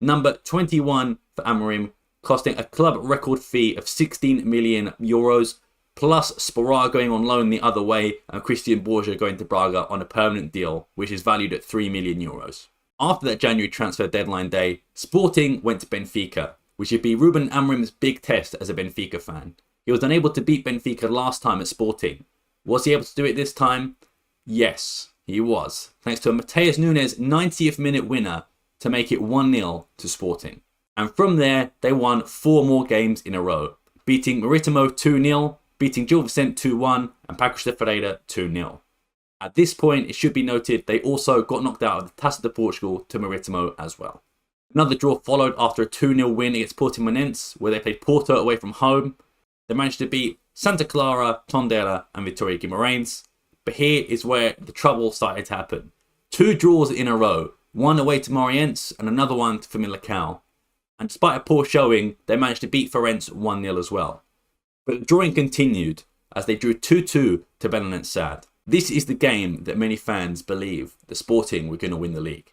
Number 21 for Amorim, costing a club record fee of 16 million euros, plus Sporra going on loan the other way and Christian Borja going to Braga on a permanent deal, which is valued at 3 million euros. After that January transfer deadline day, Sporting went to Benfica, which would be Ruben Amorim's big test as a Benfica fan. He was unable to beat Benfica last time at Sporting. Was he able to do it this time? Yes, he was, thanks to a Matheus Nunes 90th minute winner to make it 1-0 to Sporting. And from there, they won 4 more games in a row, beating Maritimo 2-0, beating Gil Vicente 2-1, and Paços de Ferreira 2-0. At this point, it should be noted they also got knocked out of the Taça de Portugal to Maritimo as well. Another draw followed after a 2-0 win against Portimonense, where they played Porto away from home. They managed to beat Santa Clara, Tondela, and Vitória Guimarães. But here is where the trouble started to happen. 2 draws in a row, one away to Moreirense and another one to Famalicão. And despite a poor showing, they managed to beat Farense 1-0 as well. But the drawing continued as they drew 2-2 to Belenenses SAD. This is the game that many fans believe the Sporting were going to win the league.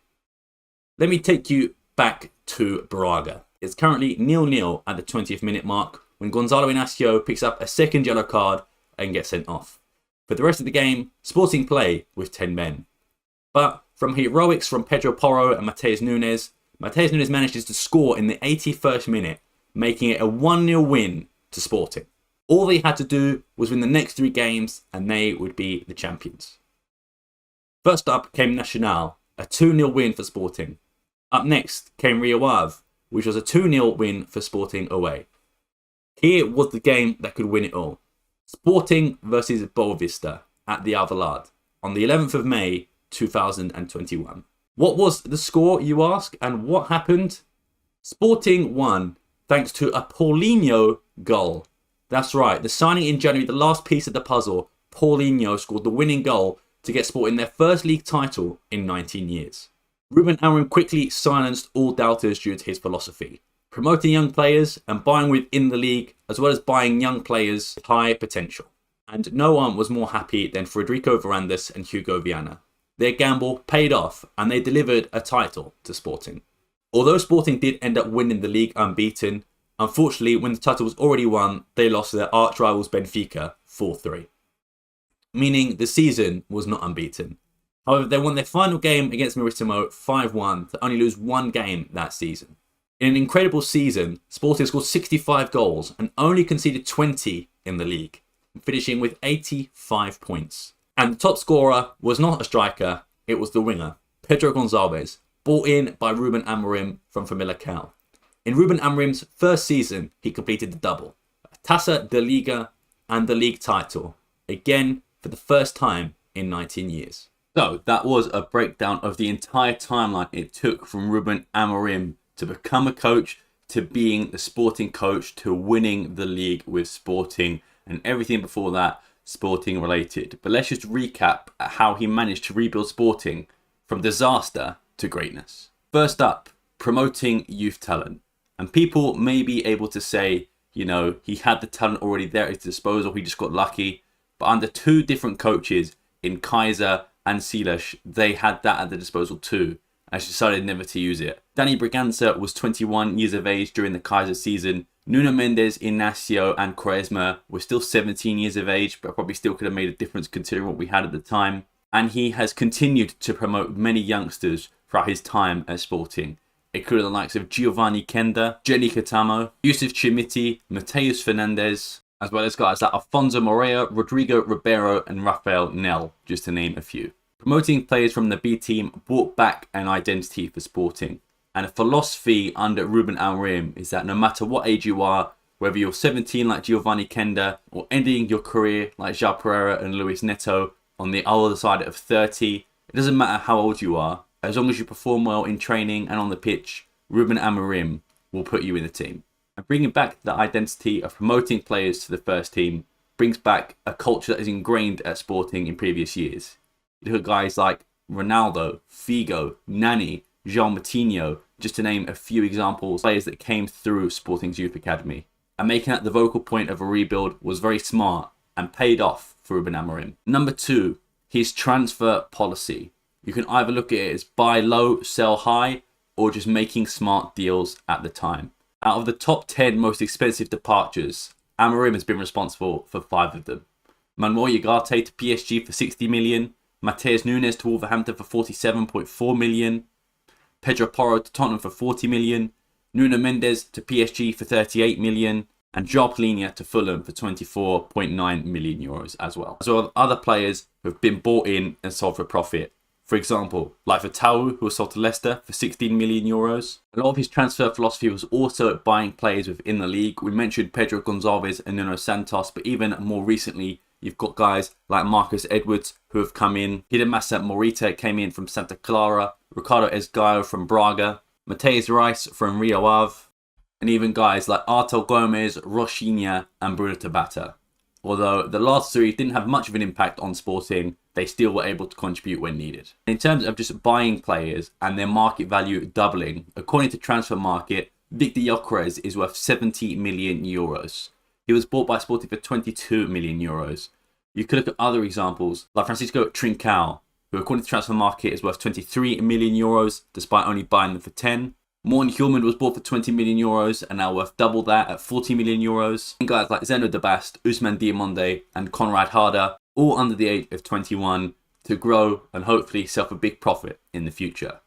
Let me take you back to Braga. It's currently 0-0 at the 20th minute mark when Gonzalo Inacio picks up a second yellow card and gets sent off. For the rest of the game, Sporting play with 10 men. But from heroics from Pedro Porro and Matheus Nunes manages to score in the 81st minute, making it a 1-0 win to Sporting. All they had to do was win the next 3 games and they would be the champions. First up came Nacional, a 2-0 win for Sporting. Up next came Rio Ave, which was a 2-0 win for Sporting away. Here was the game that could win it all. Sporting versus Boa Vista at the Alvalade on the 11th of May 2021. What was the score, you ask, and what happened? Sporting won thanks to a Paulinho goal. That's right, the signing in January, the last piece of the puzzle, Paulinho scored the winning goal to get Sporting their first league title in 19 years. Ruben Amorim quickly silenced all doubters due to his philosophy, promoting young players and buying within the league, as well as buying young players with high potential. And no one was more happy than Frederico Varandas and Hugo Viana. Their gamble paid off and they delivered a title to Sporting. Although Sporting did end up winning the league unbeaten, unfortunately when the title was already won, they lost to their arch rivals Benfica 4-3. Meaning the season was not unbeaten. However, they won their final game against Maritimo 5-1 to only lose 1 game that season. In an incredible season, Sporting scored 65 goals and only conceded 20 in the league, finishing with 85 points. And the top scorer was not a striker, it was the winger, Pedro Gonçalves, brought in by Ruben Amorim from Famalicão. In Ruben Amorim's first season, he completed the double, a Taça de Liga and the league title, again for the first time in 19 years. So that was a breakdown of the entire timeline it took from Ruben Amorim to become a coach, to being the Sporting coach, to winning the league with Sporting, and everything before that Sporting related. But let's just recap how he managed to rebuild Sporting from disaster to greatness. First up, promoting youth talent. And people may be able to say, you know, he had the talent already there at his disposal, he just got lucky. But under 2 different coaches in Kaiser and Silas, they had that at their disposal too, and decided never to use it. Danny Bragança was 21 years of age during the Kaiser season. Nuno Mendes, Inacio and Quaresma were still 17 years of age, but probably still could have made a difference considering what we had at the time. And he has continued to promote many youngsters throughout his time at Sporting, including the likes of Giovanni Kenda, Jenny Catamo, Yusuf Chimiti, Mateus Fernandes, as well as guys like Afonso Moreira, Rodrigo Ribeiro and Rafael Nel, just to name a few. Promoting players from the B team brought back an identity for Sporting. And a philosophy under Ruben Amorim is that no matter what age you are, whether you're 17 like Giovanni Kenda or ending your career like JoãoPereira and Luis Neto on the other side of 30, it doesn't matter how old you are. As long as you perform well in training and on the pitch, Ruben Amorim will put you in the team. And bringing back the identity of promoting players to the first team brings back a culture that is ingrained at Sporting in previous years. You look at guys like Ronaldo, Figo, Nani, João Moutinho, just to name a few examples, players that came through Sporting's youth academy. And making that the vocal point of a rebuild was very smart and paid off for Ruben Amorim. Number 2, his transfer policy. You can either look at it as buy low, sell high, or just making smart deals at the time. Out of the top 10 most expensive departures, Amorim has been responsible for 5 of them. Manuel Ugarte to PSG for 60 million, Matheus Nunes to Wolverhampton for 47.4 million, Pedro Porro to Tottenham for 40 million, Nuno Mendes to PSG for 38 million, and João Palhinha to Fulham for 24.9 million euros as well. As well as other players who have been bought in and sold for profit. For example, like Tau, who was sold to Leicester for 16 million euros. A lot of his transfer philosophy was also buying players within the league. We mentioned Pedro Gonçalves and Nuno Santos, but even more recently, you've got guys like Marcus Edwards who have come in. Hidemasa Morita came in from Santa Clara, Ricardo Esgaio from Braga, Mateus Reis from Rio Ave, and even guys like Artur Gomes, Rochinha and Bruno Tabata. Although the last 3 didn't have much of an impact on Sporting, they still were able to contribute when needed. In terms of just buying players and their market value doubling, according to Transfer Market, Victor Gyökeres is worth 70 million euros. He was bought by Sporting for 22 million euros. You could look at other examples like Francisco Trincao, who according to Transfer Market is worth 23 million euros despite only buying them for 10. Morten Hjulmand was bought for 20 million euros and now worth double that at 40 million euros. And guys like Zeno de Bast, Ousmane Diamonde and Conrad Harder, all under the age of 21, to grow and hopefully sell for big profit in the future.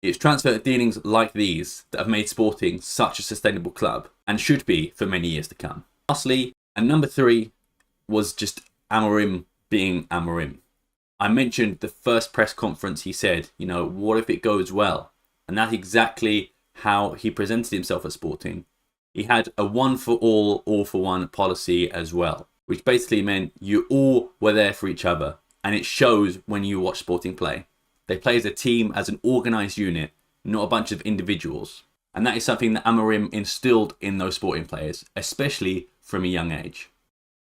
It's transfer dealings like these that have made Sporting such a sustainable club and should be for many years to come. Lastly, and number 3 was just Amorim being Amorim. I mentioned the first press conference he said, what if it goes well? And that's exactly how he presented himself at Sporting. He had a one for all for one policy as well, which basically meant you all were there for each other. And it shows when you watch Sporting play. They play as a team, as an organised unit, not a bunch of individuals. And that is something that Amorim instilled in those Sporting players, especially from a young age.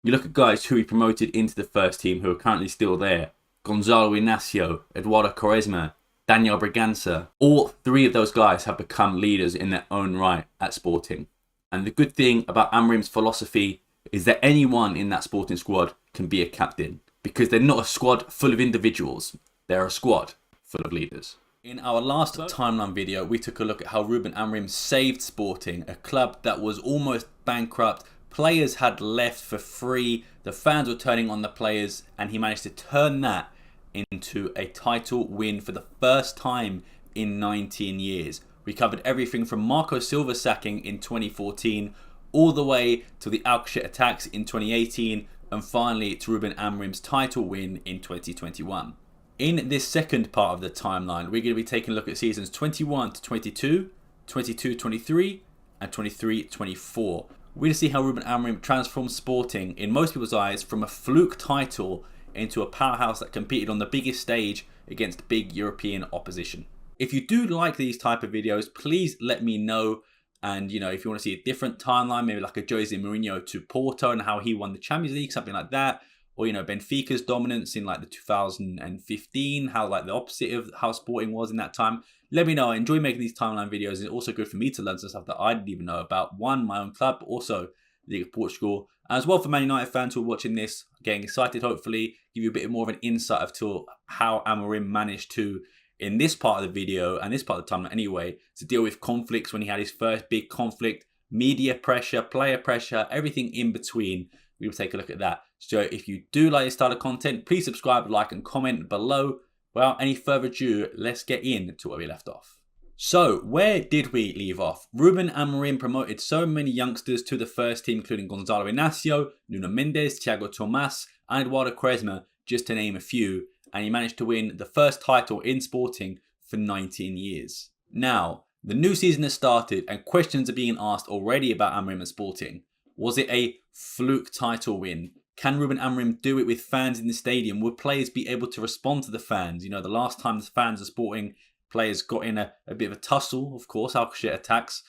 You look at guys who he promoted into the first team who are currently still there. Gonzalo Inacio, Eduardo Quaresma, Daniel Bragança. All 3 of those guys have become leaders in their own right at Sporting. And the good thing about Amorim's philosophy is that anyone in that Sporting squad can be a captain. Because they're not a squad full of individuals. They're a squad full of leaders. In our last timeline video, we took a look at how Ruben Amorim saved Sporting, a club that was almost bankrupt. Players had left for free. The fans were turning on the players, and he managed to turn that into a title win for the first time in 19 years. We covered everything from Marco Silva's sacking in 2014 all the way to the Alcochete attacks in 2018 and finally to Ruben Amorim's title win in 2021. In this second part of the timeline, we're going to be taking a look at seasons 21 to 22, 22-23 and 23-24. We're going to see how Ruben Amorim transformed Sporting, in most people's eyes, from a fluke title into a powerhouse that competed on the biggest stage against big European opposition. If you do like these type of videos, please let me know. And if you want to see a different timeline, maybe like a Jose Mourinho to Porto and how he won the Champions League, something like that. Or Benfica's dominance in like the 2015, how like the opposite of how Sporting was in that time. Let me know. I enjoy making these timeline videos. It's also good for me to learn some stuff that I didn't even know about. One, my own club, but also the League of Portugal. As well for Man United fans who are watching this, getting excited, hopefully, give you a bit more of an insight of to how Amorim managed to, in this part of the video, and this part of the timeline anyway, to deal with conflicts when he had his first big conflict, media pressure, player pressure, everything in between. We will take a look at that. So if you do like this style of content, please subscribe, like and comment below. Without any further ado, let's get into where we left off. So, where did we leave off? Ruben Amorim promoted so many youngsters to the first team, including Gonzalo Inacio, Nuno Mendes, Thiago Tomas, and Eduardo Quaresma, just to name a few, and he managed to win the first title in Sporting for 19 years. Now, the new season has started, and questions are being asked already about Amorim and Sporting. Was it a fluke title win? Can Ruben Amorim do it with fans in the stadium? Will players be able to respond to the fans? The last time the fans of Sporting players got in a bit of a tussle, of course, Alcochete attacks.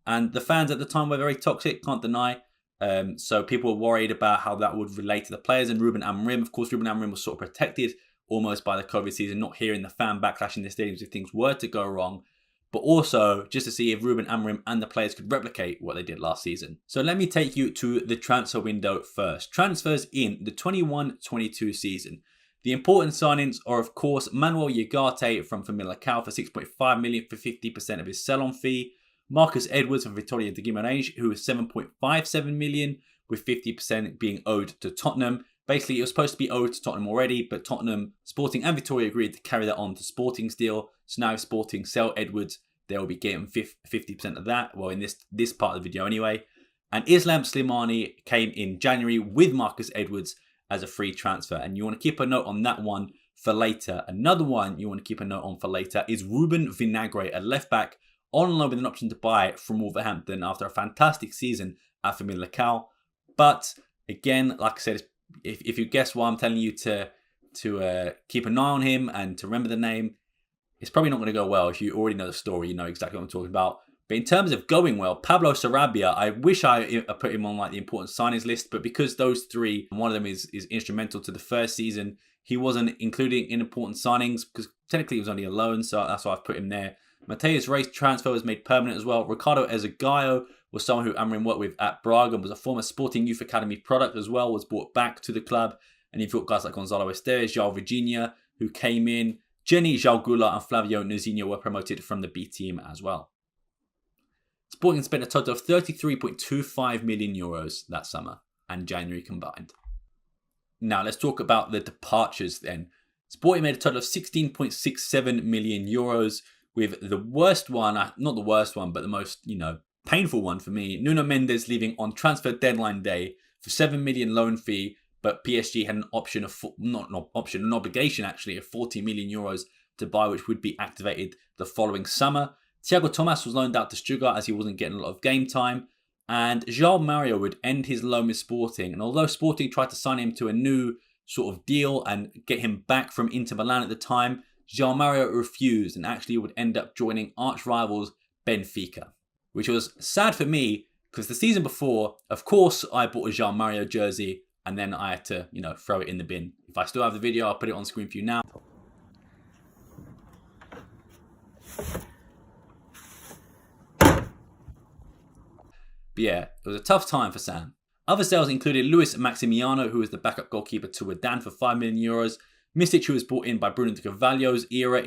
And the fans at the time were very toxic, can't deny. So people were worried about how that would relate to the players. And Ruben Amorim, of course, Ruben Amorim was sort of protected almost by the COVID season, not hearing the fan backlash in the stadiums if things were to go wrong. But also just to see if Ruben Amorim and the players could replicate what they did last season. So let me take you to the transfer window first. Transfers in the 21-22 season. The important signings are, of course, Manuel Ugarte from Famalicão for 6.5 million for 50% of his sell-on fee. Marcus Edwards from Vitória de Guimarães, who was 7.57 million, with 50% being owed to Tottenham. Basically, it was supposed to be owed to Tottenham already, but Tottenham, Sporting and Vitória agreed to carry that on to Sporting's deal. So now if Sporting sell Edwards, they'll be getting 50% of that. Well, in this part of the video anyway. And Islam Slimani came in January with Marcus Edwards as a free transfer. And you want to keep a note on that one for later. Another one you want to keep a note on for later is Ruben Vinagre, a left back on loan with an option to buy from Wolverhampton after a fantastic season at Famalicão. But again, like I said, if you guess why I'm telling you to keep an eye on him and to remember the name, it's probably not going to go well. If you already know the story, you know exactly what I'm talking about. But in terms of going well, Pablo Sarabia, I wish I put him on like the important signings list, but because those three, one of them is instrumental to the first season, he wasn't included in important signings because technically he was only a loan, so that's why I've put him there. Mateus Reis transfer was made permanent as well. Ricardo Ezegallo was someone who Amorim worked with at Braga and was a former Sporting Youth Academy product as well, was brought back to the club. And you've got guys like Gonzalo Esteves, João Virginia, who came in. Jenny Jalgula and Flavio Nuzinho were promoted from the B team as well. Sporting spent a total of 33.25 million euros that summer and January combined. Now let's talk about the departures then. Sporting made a total of 16.67 million euros, with the worst one, not the worst one, but the most, painful one for me, Nuno Mendes leaving on transfer deadline day for 7 million loan fee, but PSG had an option of, an obligation actually of 40 million euros to buy, which would be activated the following summer. Thiago Thomas was loaned out to Stuttgart as he wasn't getting a lot of game time, and João Mario would end his loan with Sporting. And although Sporting tried to sign him to a new sort of deal and get him back from Inter Milan at the time, João Mario refused and actually would end up joining arch rivals Benfica, which was sad for me because the season before, of course, I bought a João Mario jersey and then I had to, throw it in the bin. If I still have the video, I'll put it on screen for you now. But yeah, it was a tough time for Sam. Other sales included Luis Maximiano, who was the backup goalkeeper to Redan for 5 million euros. Misic, who was brought in by Bruno de Carvalho's era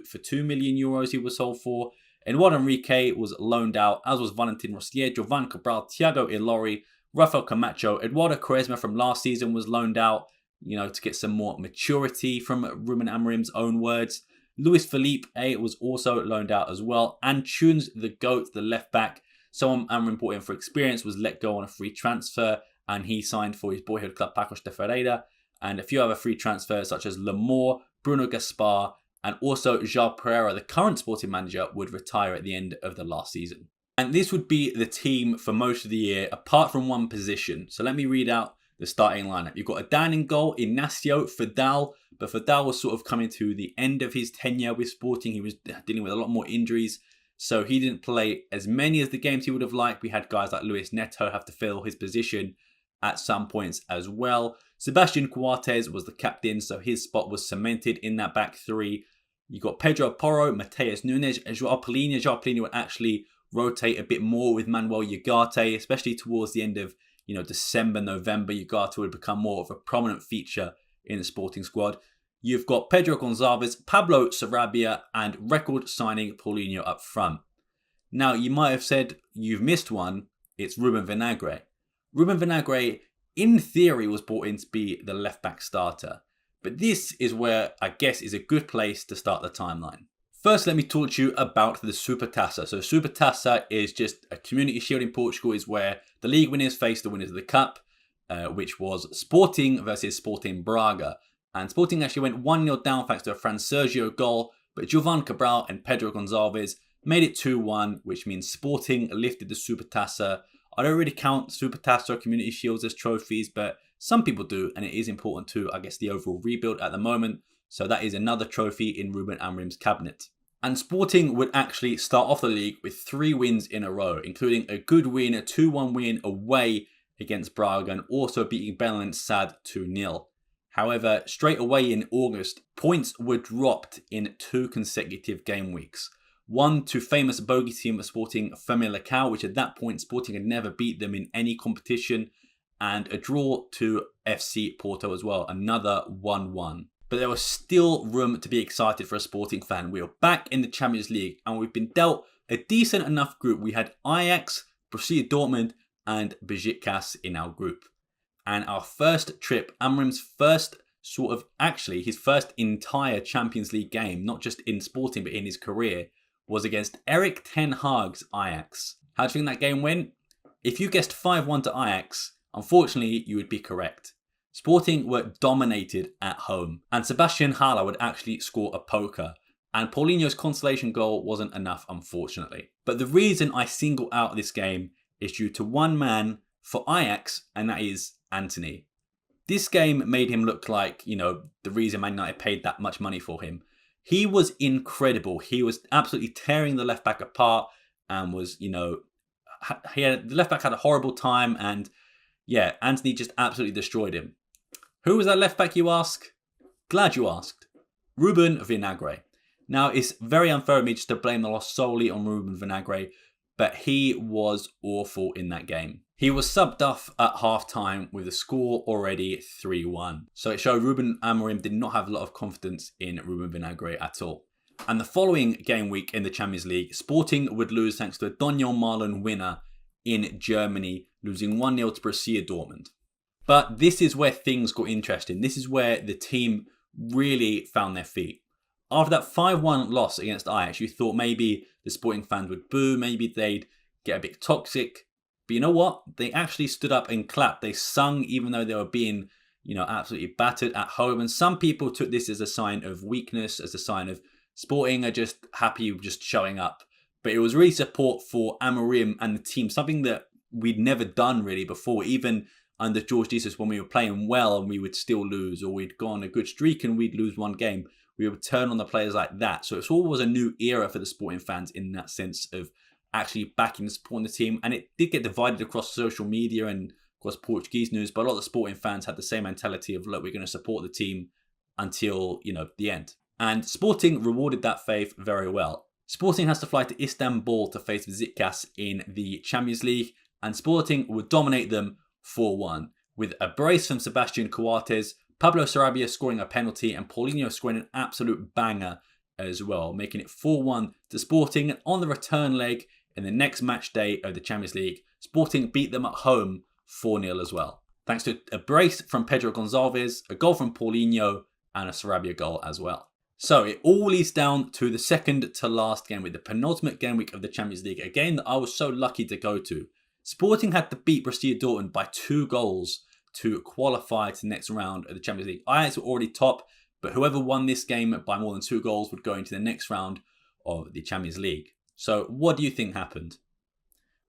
for 2 million euros he was sold for. Eduardo Enrique was loaned out, as was Valentin Rossier, Jovan Cabral, Thiago Ilori, Rafael Camacho. Eduardo Quaresma from last season was loaned out, to get some more maturity from Ruben Amorim'S own words. Luis Felipe was also loaned out as well. And Tunes, the GOAT, the left back, someone Amorim brought in for experience, was let go on a free transfer, and he signed for his boyhood club Paços de Ferreira. And a few other free transfers such as Lamore, Bruno Gaspar, and also JoãoPereira, the current Sporting manager, would retire at the end of the last season. And this would be the team for most of the year, apart from one position. So let me read out the starting lineup. You've got Adan in goal, Ignacio, Fidal, but Fidal was sort of coming to the end of his tenure with Sporting. He was dealing with a lot more injuries, so he didn't play as many as the games he would have liked. We had guys like Luis Neto have to fill his position at some points as well. Sebastian Coates was the captain, so his spot was cemented in that back three. You got Pedro Porro, Mateus Nunes, and João Palhinha. João Palhinha would actually rotate a bit more with Manuel Ugarte, especially towards the end of December, November. Ugarte would become more of a prominent feature in the Sporting squad. You've got Pedro Gonçalves, Pablo Sarabia, and record signing Paulinho up front. Now, you might have said you've missed one. It's Ruben Vinagre. Ruben Vinagre, in theory, was brought in to be the left-back starter. But this is where I guess is a good place to start the timeline. First, let me talk to you about the Supertaça. So Supertaça is just a community shield in Portugal. Is where the league winners face the winners of the cup, which was Sporting versus Sporting Braga. And Sporting actually went 1-0 down thanks to a Fran Sergio goal, but Jovan Cabral and Pedro Gonçalves made it 2-1, which means Sporting lifted the Supertaça. I don't really count Supertaça or Community Shields as trophies, but some people do, and it is important to, I guess, the overall rebuild at the moment. So that is another trophy in Ruben Amorim'S cabinet. And Sporting would actually start off the league with 3 wins in a row, including a good win, a 2-1 win away against Braga, and also beating Belenenses Sad 2-0. However, straight away in August, points were dropped in 2 consecutive game weeks. One to famous bogey team of Sporting Famalicão, which at that point Sporting had never beat them in any competition, and a draw to FC Porto as well, another 1-1. But there was still room to be excited for a Sporting fan. We are back in the Champions League and we've been dealt a decent enough group. We had Ajax, Borussia Dortmund, and Besiktas in our group. And our first trip, Amorim's first his first entire Champions League game, not just in Sporting but in his career, was against Erik ten Hag's Ajax. How do you think that game went? If you guessed 5-1 to Ajax, unfortunately you would be correct. Sporting were dominated at home, and Sebastian Haller would actually score a poker, and Paulinho's consolation goal wasn't enough, unfortunately. But the reason I single out this game is due to one man for Ajax, and that is Antony. This game made him look like, the reason Man United paid that much money for him. He was incredible. He was absolutely tearing the left back apart and was, the left back had a horrible time, and yeah, Antony just absolutely destroyed him. Who was that left back, you ask? Glad you asked. Ruben Vinagre. Now, it's very unfair of me just to blame the loss solely on Ruben Vinagre, but he was awful in that game. He was subbed off at half-time with the score already 3-1. So it showed Ruben Amorim did not have a lot of confidence in Ruben Vinagre at all. And the following game week in the Champions League, Sporting would lose thanks to a Doniol Marlon winner in Germany, losing 1-0 to Borussia Dortmund. But this is where things got interesting. This is where the team really found their feet. After that 5-1 loss against Ajax, you thought maybe the Sporting fans would boo, maybe they'd get a bit toxic. But you know what? They actually stood up and clapped. They sung even though they were being, absolutely battered at home. And some people took this as a sign of weakness, as a sign of Sporting are just happy just showing up. But it was really support for Amorim and the team, something that we'd never done really before. Even under George Jesus, when we were playing well and we would still lose, or we'd go on a good streak and we'd lose one game, we would turn on the players like that. So it's always a new era for the Sporting fans in that sense of actually backing and supporting the team. And it did get divided across social media and across Portuguese news, but a lot of the Sporting fans had the same mentality of, look, we're going to support the team until, the end. And Sporting rewarded that faith very well. Sporting has to fly to Istanbul to face Besiktas in the Champions League, and Sporting would dominate them 4-1, with a brace from Sebastian Coates, Pablo Sarabia scoring a penalty, and Paulinho scoring an absolute banger as well, making it 4-1 to Sporting. And on the return leg in the next match day of the Champions League, Sporting beat them at home 4-0 as well, thanks to a brace from Pedro Gonçalves, a goal from Paulinho, and a Sarabia goal as well. So it all leads down to the second to last game week, the penultimate game week of the Champions League, a game that I was so lucky to go to. Sporting had to beat Borussia Dortmund by 2 goals to qualify to the next round of the Champions League. Ajax were already top, but whoever won this game by more than 2 goals would go into the next round of the Champions League. So what do you think happened?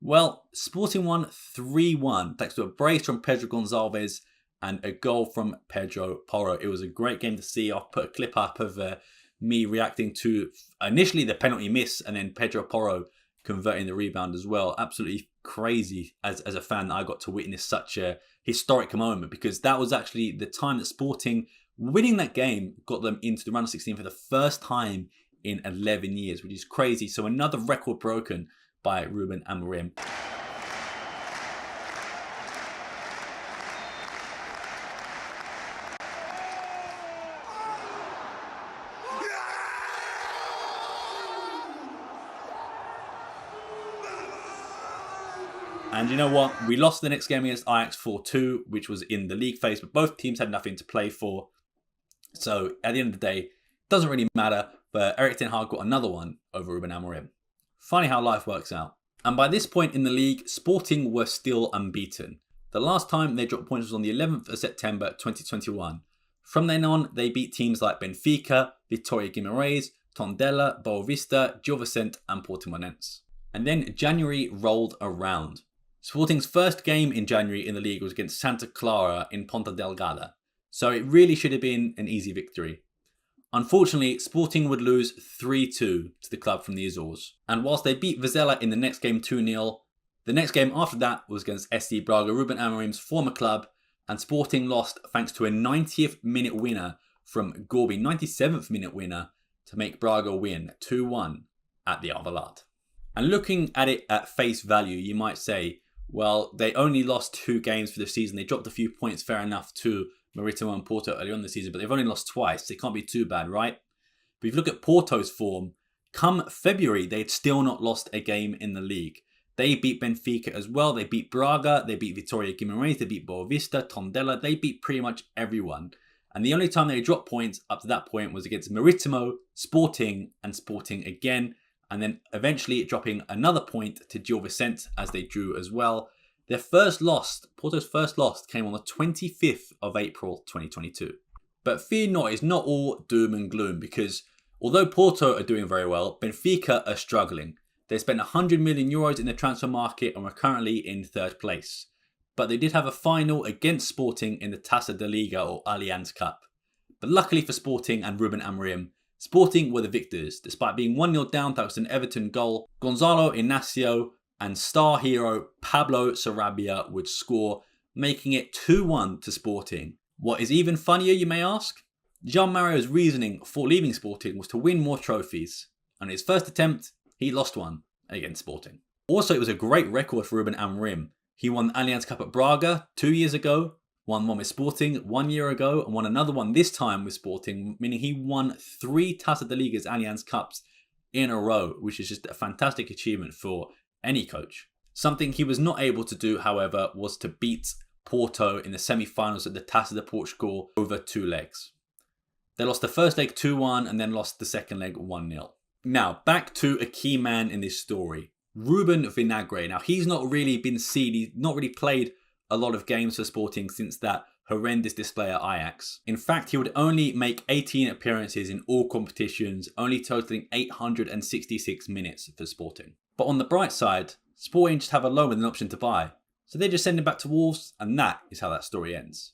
Well, Sporting won 3-1 thanks to a brace from Pedro Gonçalves and a goal from Pedro Porro. It was a great game to see. I'll put a clip up of me reacting to initially the penalty miss and then Pedro Porro converting the rebound as well. Absolutely crazy as a fan that I got to witness such a historic moment, because that was actually the time that Sporting winning that game got them into the round of 16 for the first time in 11 years, which is crazy. So another record broken by Ruben Amorim. And you know what? We lost the next game against Ajax 4-2, which was in the league phase, but both teams had nothing to play for. So at the end of the day, it doesn't really matter, but Erik ten Hag got another one over Ruben Amorim. Funny how life works out. And by this point in the league, Sporting were still unbeaten. The last time they dropped points was on the 11th of September 2021. From then on, they beat teams like Benfica, Vitória Guimarães, Tondela, Boavista, Gil Vicente and Portimonense. And then January rolled around. Sporting's first game in January in the league was against Santa Clara in Ponta Delgada, so it really should have been an easy victory. Unfortunately, Sporting would lose 3-2 to the club from the Azores, and whilst they beat Vizela in the next game 2-0, the next game after that was against SC Braga, Ruben Amorim's former club, and Sporting lost thanks to a 90th minute winner from Gorby, 97th minute winner, to make Braga win 2-1 at the Alvalade. And looking at it at face value, you might say, well, they only lost 2 games for the season. They dropped a few points, fair enough, to Maritimo and Porto early on in the season, but they've only lost twice. They can't be too bad, right? But if you look at Porto's form, Come February, they had still not lost a game in the league. They beat Benfica as well, they beat Braga, they beat Vitória Guimarães, they beat Boavista, Tondela, they beat pretty much everyone. And the only time they dropped points up to that point was against Marítimo, Sporting, and Sporting again. And then eventually dropping another point to Gil Vicente as they drew as well. Their first loss, Porto's first loss, came on the 25th of April 2022. But fear not, it's not all doom and gloom, because although Porto are doing very well, Benfica are struggling. They spent €100 million in the transfer market and are currently in third place. But they did have a final against Sporting in the Taça da Liga or Allianz Cup. But luckily for Sporting and Ruben Amorim, Sporting were the victors. Despite being 1-0 down thanks to an Everton goal, Gonzalo Inacio and star hero Pablo Sarabia would score, making it 2-1 to Sporting. What is even funnier, you may ask? João Mario's reasoning for leaving Sporting was to win more trophies. On his first attempt, he lost one against Sporting. Also, it was a great record for Ruben Amorim. He won the Allianz Cup at Braga 2 years ago, won one with Sporting 1 year ago, and won another one this time with Sporting, meaning he won 3 Taça da Liga's Allianz Cups in a row, which is just a fantastic achievement for any coach. Something he was not able to do, however, was to beat Porto in the semi-finals at the Taça de Portugal over 2 legs. They lost the first leg 2-1 and then lost the second leg 1-0. Now, back to a key man in this story. Ruben Vinagre. Now, he's not really been seen, he's not really played a lot of games for Sporting since that horrendous display at Ajax. In fact, he would only make 18 appearances in all competitions, only totaling 866 minutes for Sporting. But on the bright side, Sporting just have a loan with an option to buy. So they just send him back to Wolves, and that is how that story ends.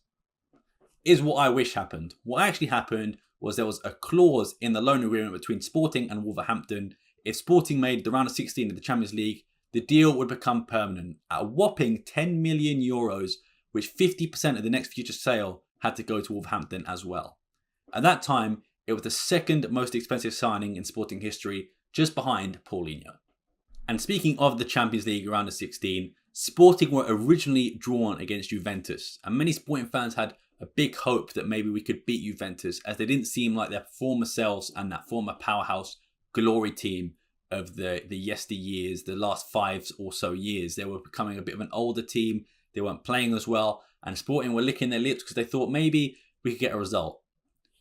Is what I wish happened. What actually happened was there was a clause in the loan agreement between Sporting and Wolverhampton. If Sporting made the round of 16 of the Champions League, the deal would become permanent at a whopping €10 million, which 50% of the next future sale had to go to Wolverhampton as well. At that time, it was the second most expensive signing in Sporting history, just behind Paulinho. And speaking of the Champions League round of 16, Sporting were originally drawn against Juventus, and many Sporting fans had a big hope that maybe we could beat Juventus, as they didn't seem like their former selves and that former powerhouse glory team of the yesteryears, the last 5 or so years. They were becoming a bit of an older team, they weren't playing as well, and Sporting were licking their lips because they thought maybe we could get a result.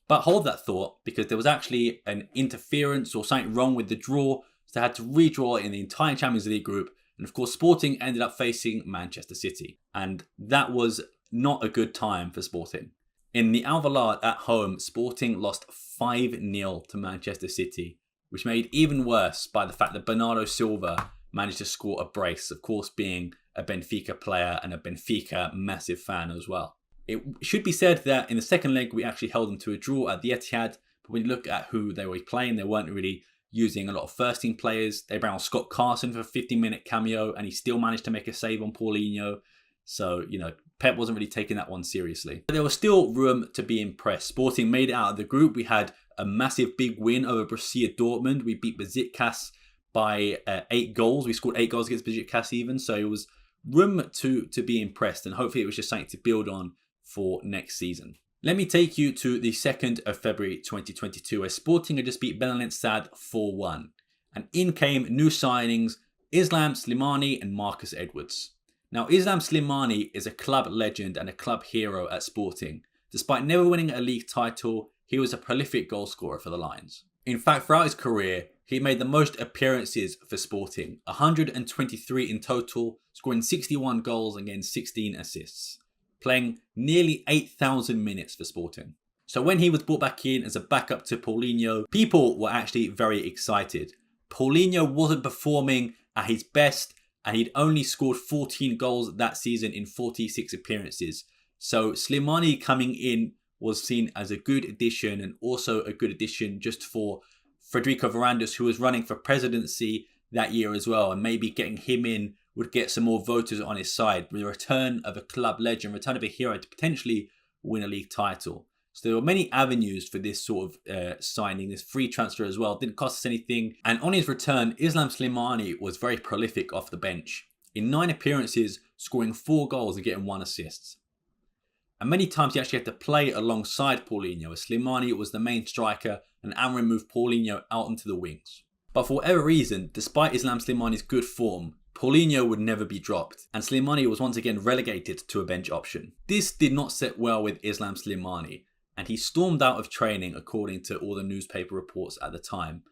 But hold that thought, because there was actually an interference or something wrong with the draw, so they had to redraw in the entire Champions League group. And of course, Sporting ended up facing Manchester City. And that was not a good time for Sporting. In the Alvalade at home, Sporting lost 5-0 to Manchester City, which made even worse by the fact that Bernardo Silva managed to score a brace, of course being a Benfica player and a Benfica massive fan as well. It should be said that in the second leg, we actually held them to a draw at the Etihad. But when you look at who they were playing, they weren't really using a lot of first team players. They brought on Scott Carson for a 50-minute cameo, and he still managed to make a save on Paulinho. So, Pep wasn't really taking that one seriously. But there was still room to be impressed. Sporting made it out of the group. We had a massive big win over Borussia Dortmund. We beat Besiktas by 8 goals. We scored 8 goals against Besiktas even. So it was room to be impressed. And hopefully it was just something to build on for next season. Let me take you to the 2nd of February 2022, where Sporting had just beat Belenenses SAD 4-1. And in came new signings, Islam Slimani and Marcus Edwards. Now, Islam Slimani is a club legend and a club hero at Sporting. Despite never winning a league title, he was a prolific goalscorer for the Lions. In fact, throughout his career, he made the most appearances for Sporting, 123 in total, scoring 61 goals and getting 16 assists, playing nearly 8,000 minutes for Sporting. So when he was brought back in as a backup to Paulinho, people were actually very excited. Paulinho wasn't performing at his best, and he'd only scored 14 goals that season in 46 appearances. So Slimani coming in was seen as a good addition, and also a good addition just for Federico Varandas, who was running for presidency that year as well, and maybe getting him in would get some more voters on his side. With the return of a club legend, return of a hero to potentially win a league title. So there were many avenues for this sort of signing, this free transfer as well. It didn't cost us anything. And on his return, Islam Slimani was very prolific off the bench. In 9 appearances, scoring 4 goals and getting 1 assist. And many times he actually had to play alongside Paulinho, as Slimani was the main striker and Amorim moved Paulinho out onto the wings. But for whatever reason, despite Islam Slimani's good form, Paulinho would never be dropped, and Slimani was once again relegated to a bench option. This did not sit well with Islam Slimani, and he stormed out of training according to all the newspaper reports at the time.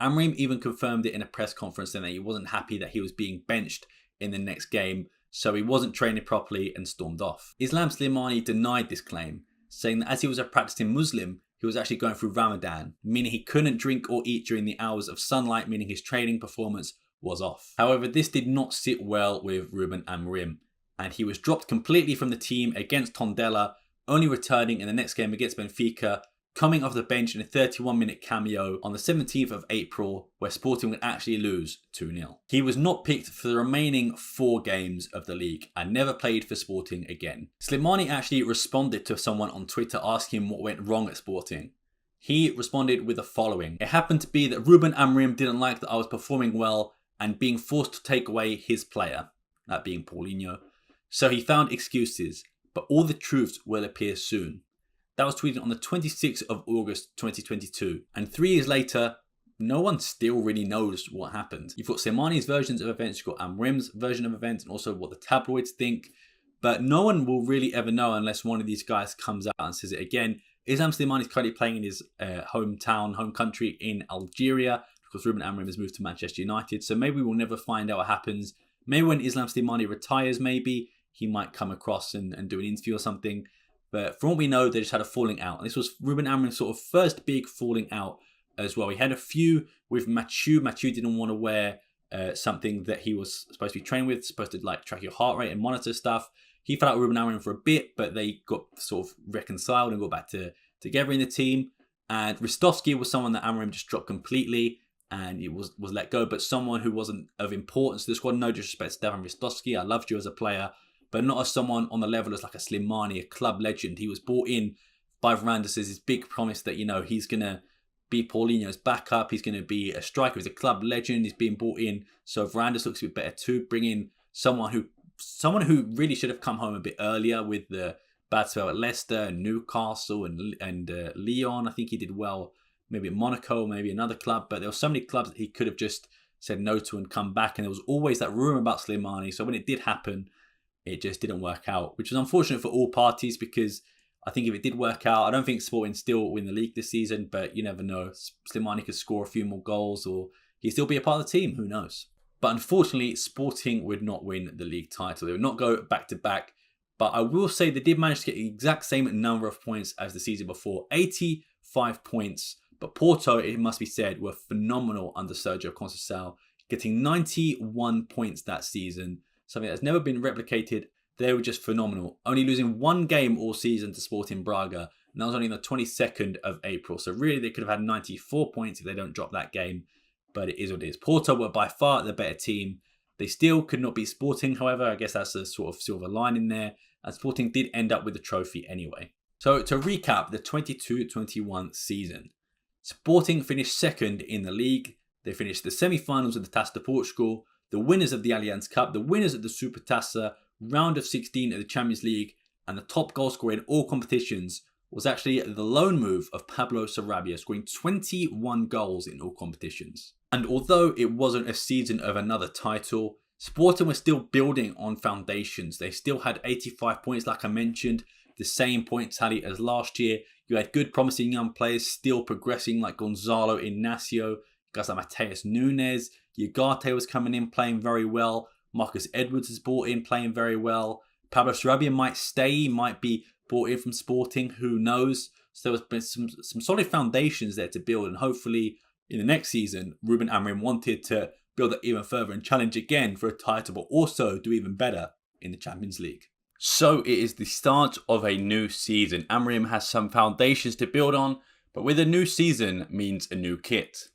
Amorim even confirmed it in a press conference saying that he wasn't happy that he was being benched in the next game, so he wasn't training properly and stormed off. Islam Slimani denied this claim, saying that as he was a practicing Muslim, he was actually going through Ramadan, meaning he couldn't drink or eat during the hours of sunlight, meaning his training performance was off. However, this did not sit well with Ruben Amorim, and he was dropped completely from the team against Tondela, only returning in the next game against Benfica, coming off the bench in a 31-minute cameo on the 17th of April, where Sporting would actually lose 2-0. He was not picked for the remaining 4 games of the league and never played for Sporting again. Slimani actually responded to someone on Twitter asking him what went wrong at Sporting. He responded with the following: "It happened to be that Ruben Amorim didn't like that I was performing well and being forced to take away his player," that being Paulinho. "So he found excuses, but all the truths will appear soon." That was tweeted on the 26th of August 2022. And 3 years later, no one still really knows what happened. You've got Slimani's versions of events, you've got Amorim's version of events, and also what the tabloids think. But no one will really ever know unless one of these guys comes out and says it again. Islam Slimani is currently playing in his home country in Algeria, because Ruben Amorim has moved to Manchester United. So maybe we'll never find out what happens. Maybe when Islam Slimani retires, maybe he might come across and do an interview or something. But from what we know, they just had a falling out. And this was Ruben Amorim's sort of first big falling out as well. He had a few with Mathieu. Mathieu didn't want to wear something that he was supposed to be training with, supposed to like track your heart rate and monitor stuff. He fell out with Ruben Amorim for a bit, but they got sort of reconciled and got back together in the team. And Ristovski was someone that Amorim just dropped completely, and he was let go. But someone who wasn't of importance to the squad. No disrespect to Stefan Ristovski. I loved you as a player, but not as someone on the level as like a Slimani, a club legend. He was brought in by Varandas as his big promise that, you know, he's going to be Paulinho's backup. He's going to be a striker. He's a club legend. He's being brought in. So Varandas looks a bit better too. Bring in someone who really should have come home a bit earlier with the bad spell at Leicester and Newcastle and Lyon. I think he did well. Maybe at Monaco, maybe another club. But there were so many clubs that he could have just said no to and come back. And there was always that rumour about Slimani. So when it did happen, it just didn't work out, which was unfortunate for all parties, because I think if it did work out, I don't think Sporting still win the league this season, but you never know. Slimani could score a few more goals, or he'd still be a part of the team, who knows. But unfortunately, Sporting would not win the league title. They would not go back to back. But I will say they did manage to get the exact same number of points as the season before, 85 points. But Porto, it must be said, were phenomenal under Sergio Conceição, getting 91 points that season. Something that's never been replicated. They were just phenomenal. Only losing 1 game all season to Sporting Braga. And that was only on the 22nd of April. So really they could have had 94 points if they don't drop that game. But it is what it is. Porto were by far the better team. They still could not beat Sporting, however. I guess that's a sort of silver lining there. And Sporting did end up with the trophy anyway. So to recap the 22-21 season. Sporting finished second in the league. They finished the semi-finals of the Taça de Portugal, the winners of the Allianz Cup, the winners of the Supertaça, round of 16 of the Champions League, and the top goal scorer in all competitions was actually the loan move of Pablo Sarabia, scoring 21 goals in all competitions. And although it wasn't a season of another title, Sporting was still building on foundations. They still had 85 points, like I mentioned, the same point tally as last year. You had good promising young players still progressing, like Gonzalo Inacio, guys like Mateus Nunes. Ugarte was coming in playing very well. Marcus Edwards is brought in playing very well. Pablo Sarabia might stay, might be brought in from Sporting, who knows. So there's been some solid foundations there to build, and hopefully in the next season, Ruben Amorim wanted to build it even further and challenge again for a title, but also do even better in the Champions League. So it is the start of a new season. Amorim has some foundations to build on, but with a new season means a new kit.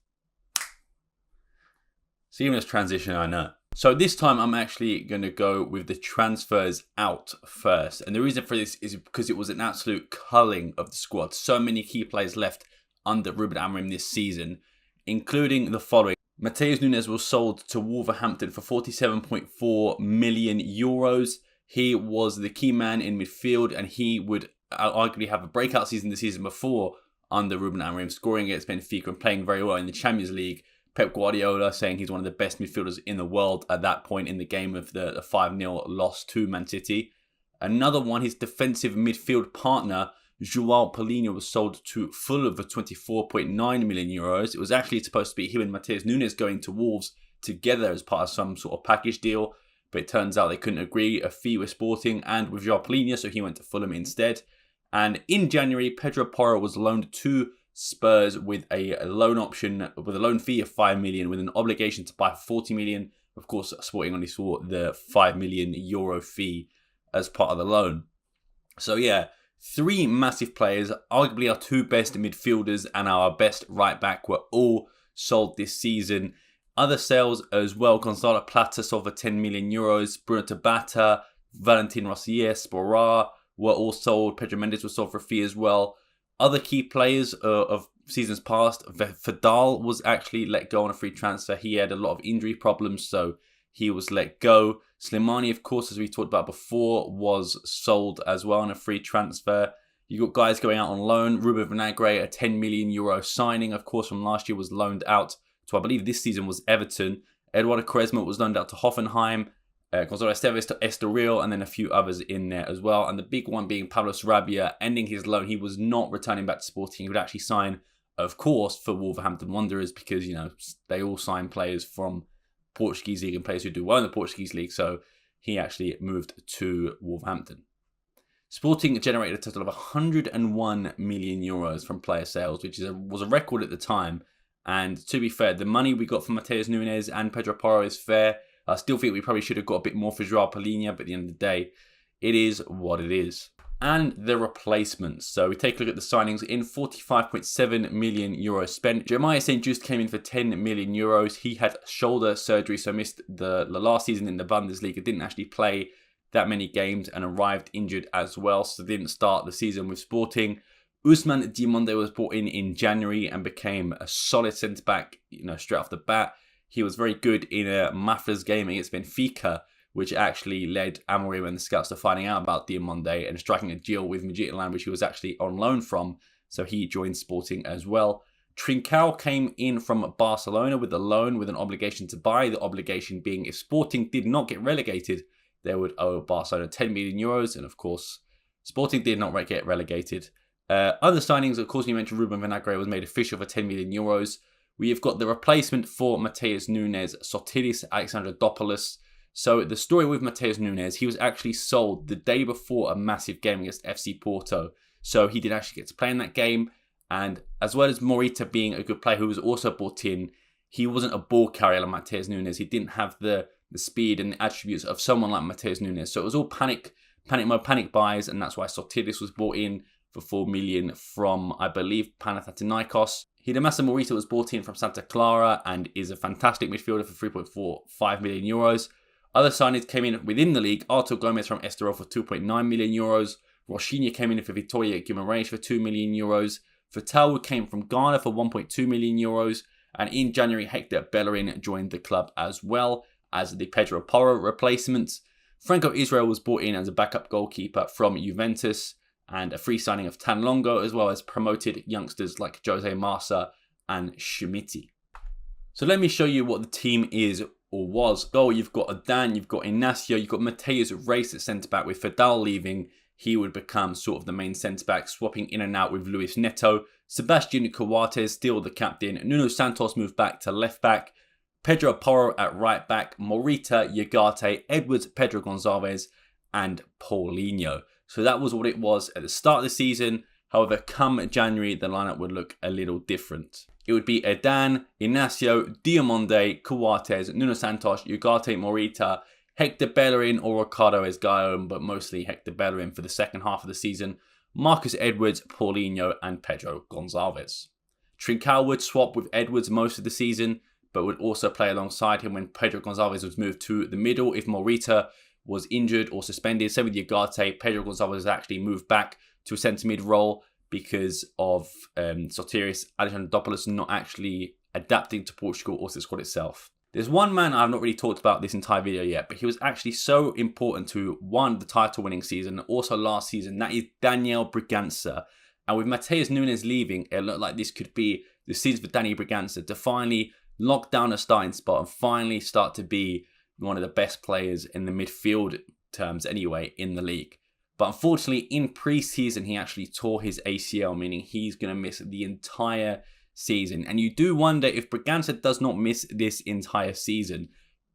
Seamless transition, I know. So this time I'm actually going to go with the transfers out first. And the reason for this is because it was an absolute culling of the squad. So many key players left under Ruben Amorim this season, including the following. Mateus Nunes was sold to Wolverhampton for 47.4 million euros. He was the key man in midfield, and he would arguably have a breakout season the season before under Ruben Amorim, scoring against Benfica and playing very well in the Champions League. Pep Guardiola saying he's one of the best midfielders in the world at that point in the game of the 5-0 loss to Man City. Another one, his defensive midfield partner, JoãoPereira, was sold to Fulham for 24.9 million euros. It was actually supposed to be him and Matheus Nunes going to Wolves together as part of some sort of package deal, but it turns out they couldn't agree a fee with Sporting and with JoãoPereira, so he went to Fulham instead. And in January, Pedro Porro was loaned to Spurs with a loan option, with a loan fee of 5 million, with an obligation to buy 40 million. Of course, Sporting only saw the 5 million euro fee as part of the loan. So yeah, 3 massive players, arguably our 2 best midfielders and our best right back, were all sold this season. Other sales as well: Gonzalo Plata sold for 10 million euros, Bruno Tabata, Valentin Rossier, Sporar were all sold. Pedro Mendes was sold for a fee as well. Other key players of seasons past, Vidal was actually let go on a free transfer. He had a lot of injury problems, so he was let go. Slimani, of course, as we talked about before, was sold as well on a free transfer. You got guys going out on loan. Ruben Vinagre, a 10 million euro signing, of course, from last year, was loaned out to, I believe this season, was Everton. Eduardo Quaresma was loaned out to Hoffenheim. Gonzalo Esteves to Estoril, and then a few others in there as well. And the big one being Pablo Sarabia, ending his loan. He was not returning back to Sporting. He would actually sign, of course, for Wolverhampton Wanderers, because, you know, they all sign players from Portuguese league and players who do well in the Portuguese league. So he actually moved to Wolverhampton. Sporting generated a total of 101 million euros from player sales, which was a record at the time. And to be fair, the money we got from Matheus Nunes and Pedro Porro is fair. I still think we probably should have got a bit more for JoãoPereira, but at the end of the day, it is what it is. And the replacements. So we take a look at the signings. In 45.7 million euros spent, Jeremiah St. Just came in for 10 million euros. He had shoulder surgery, so missed the last season in the Bundesliga. Didn't actually play that many games and arrived injured as well, so didn't start the season with Sporting. Ousmane Diomande was brought in January and became a solid centre-back, straight off the bat. He was very good in a Mafra's game against Benfica, which actually led Amorim and the scouts to finding out about Diomande and striking a deal with Midtjylland, which he was actually on loan from, so he joined Sporting as well. Trincao came in from Barcelona with a loan with an obligation to buy, the obligation being if Sporting did not get relegated, they would owe Barcelona 10 million euros, and of course, Sporting did not get relegated. Other signings, of course, we mentioned Ruben Vinagre was made official for 10 million euros. We have got the replacement for Matheus Nunes, Sotiris Alexandrodopoulos. So the story with Matheus Nunes, he was actually sold the day before a massive game against FC Porto. So he did actually get to play in that game. And as well as Morita being a good player who was also brought in, he wasn't a ball carrier like Matheus Nunes. He didn't have the speed and the attributes of someone like Matheus Nunes. So it was all panic buys, and that's why Sotiris was brought in for 4 million from, I believe, Panathinaikos. Hidemasa Morita was brought in from Santa Clara and is a fantastic midfielder for 3.45 million euros. Other signings came in within the league. Artur Gomez from Estoril for 2.9 million euros. Roshinha came in for Vitória Guimarães for 2 million euros. Vital came from Ghana for 1.2 million euros. And in January, Hector Bellerin joined the club as well as the Pedro Porro replacement. Franco Israel was brought in as a backup goalkeeper from Juventus, and a free signing of Tan Longo, as well as promoted youngsters like Jose Marsa and Schmidti. So let me show you what the team is or was. Goal, you've got Adan, you've got Inacio, you've got Mateus Reis at centre-back. With Vidal leaving, he would become sort of the main centre-back, swapping in and out with Luis Neto. Sebastian Coates, still the captain. Nuno Santos moved back to left-back. Pedro Porro at right-back. Morita, Ugarte, Edwards, Pedro Gonçalves, and Paulinho. So that was what it was at the start of the season. However, come January, the lineup would look a little different. It would be Adan, Inacio, Diomande, Coates, Nuno Santos, Ugarte, Morita, Hector Bellerin or Ricardo Esgaio, but mostly Hector Bellerin for the second half of the season, Marcus Edwards, Paulinho, and Pedro Gonçalves. Trincao would swap with Edwards most of the season, but would also play alongside him when Pedro Gonçalves was moved to the middle if Morita was injured or suspended. Same with Ugarte. Pedro Gonçalves actually moved back to a centre mid role because of Sotiris Alexandrodopoulos not actually adapting to Portugal or to the squad itself. There's one man I've not really talked about this entire video yet, but he was actually so important to, one, the title-winning season, and also last season. That is Daniel Bragança. And with Matheus Nunes leaving, it looked like this could be the season for Dani Bragança to finally lock down a starting spot and finally start to be one of the best players in the midfield terms anyway in the league. But unfortunately, in pre-season, he actually tore his ACL, meaning he's going to miss the entire season. And you do wonder, if Bragança does not miss this entire season,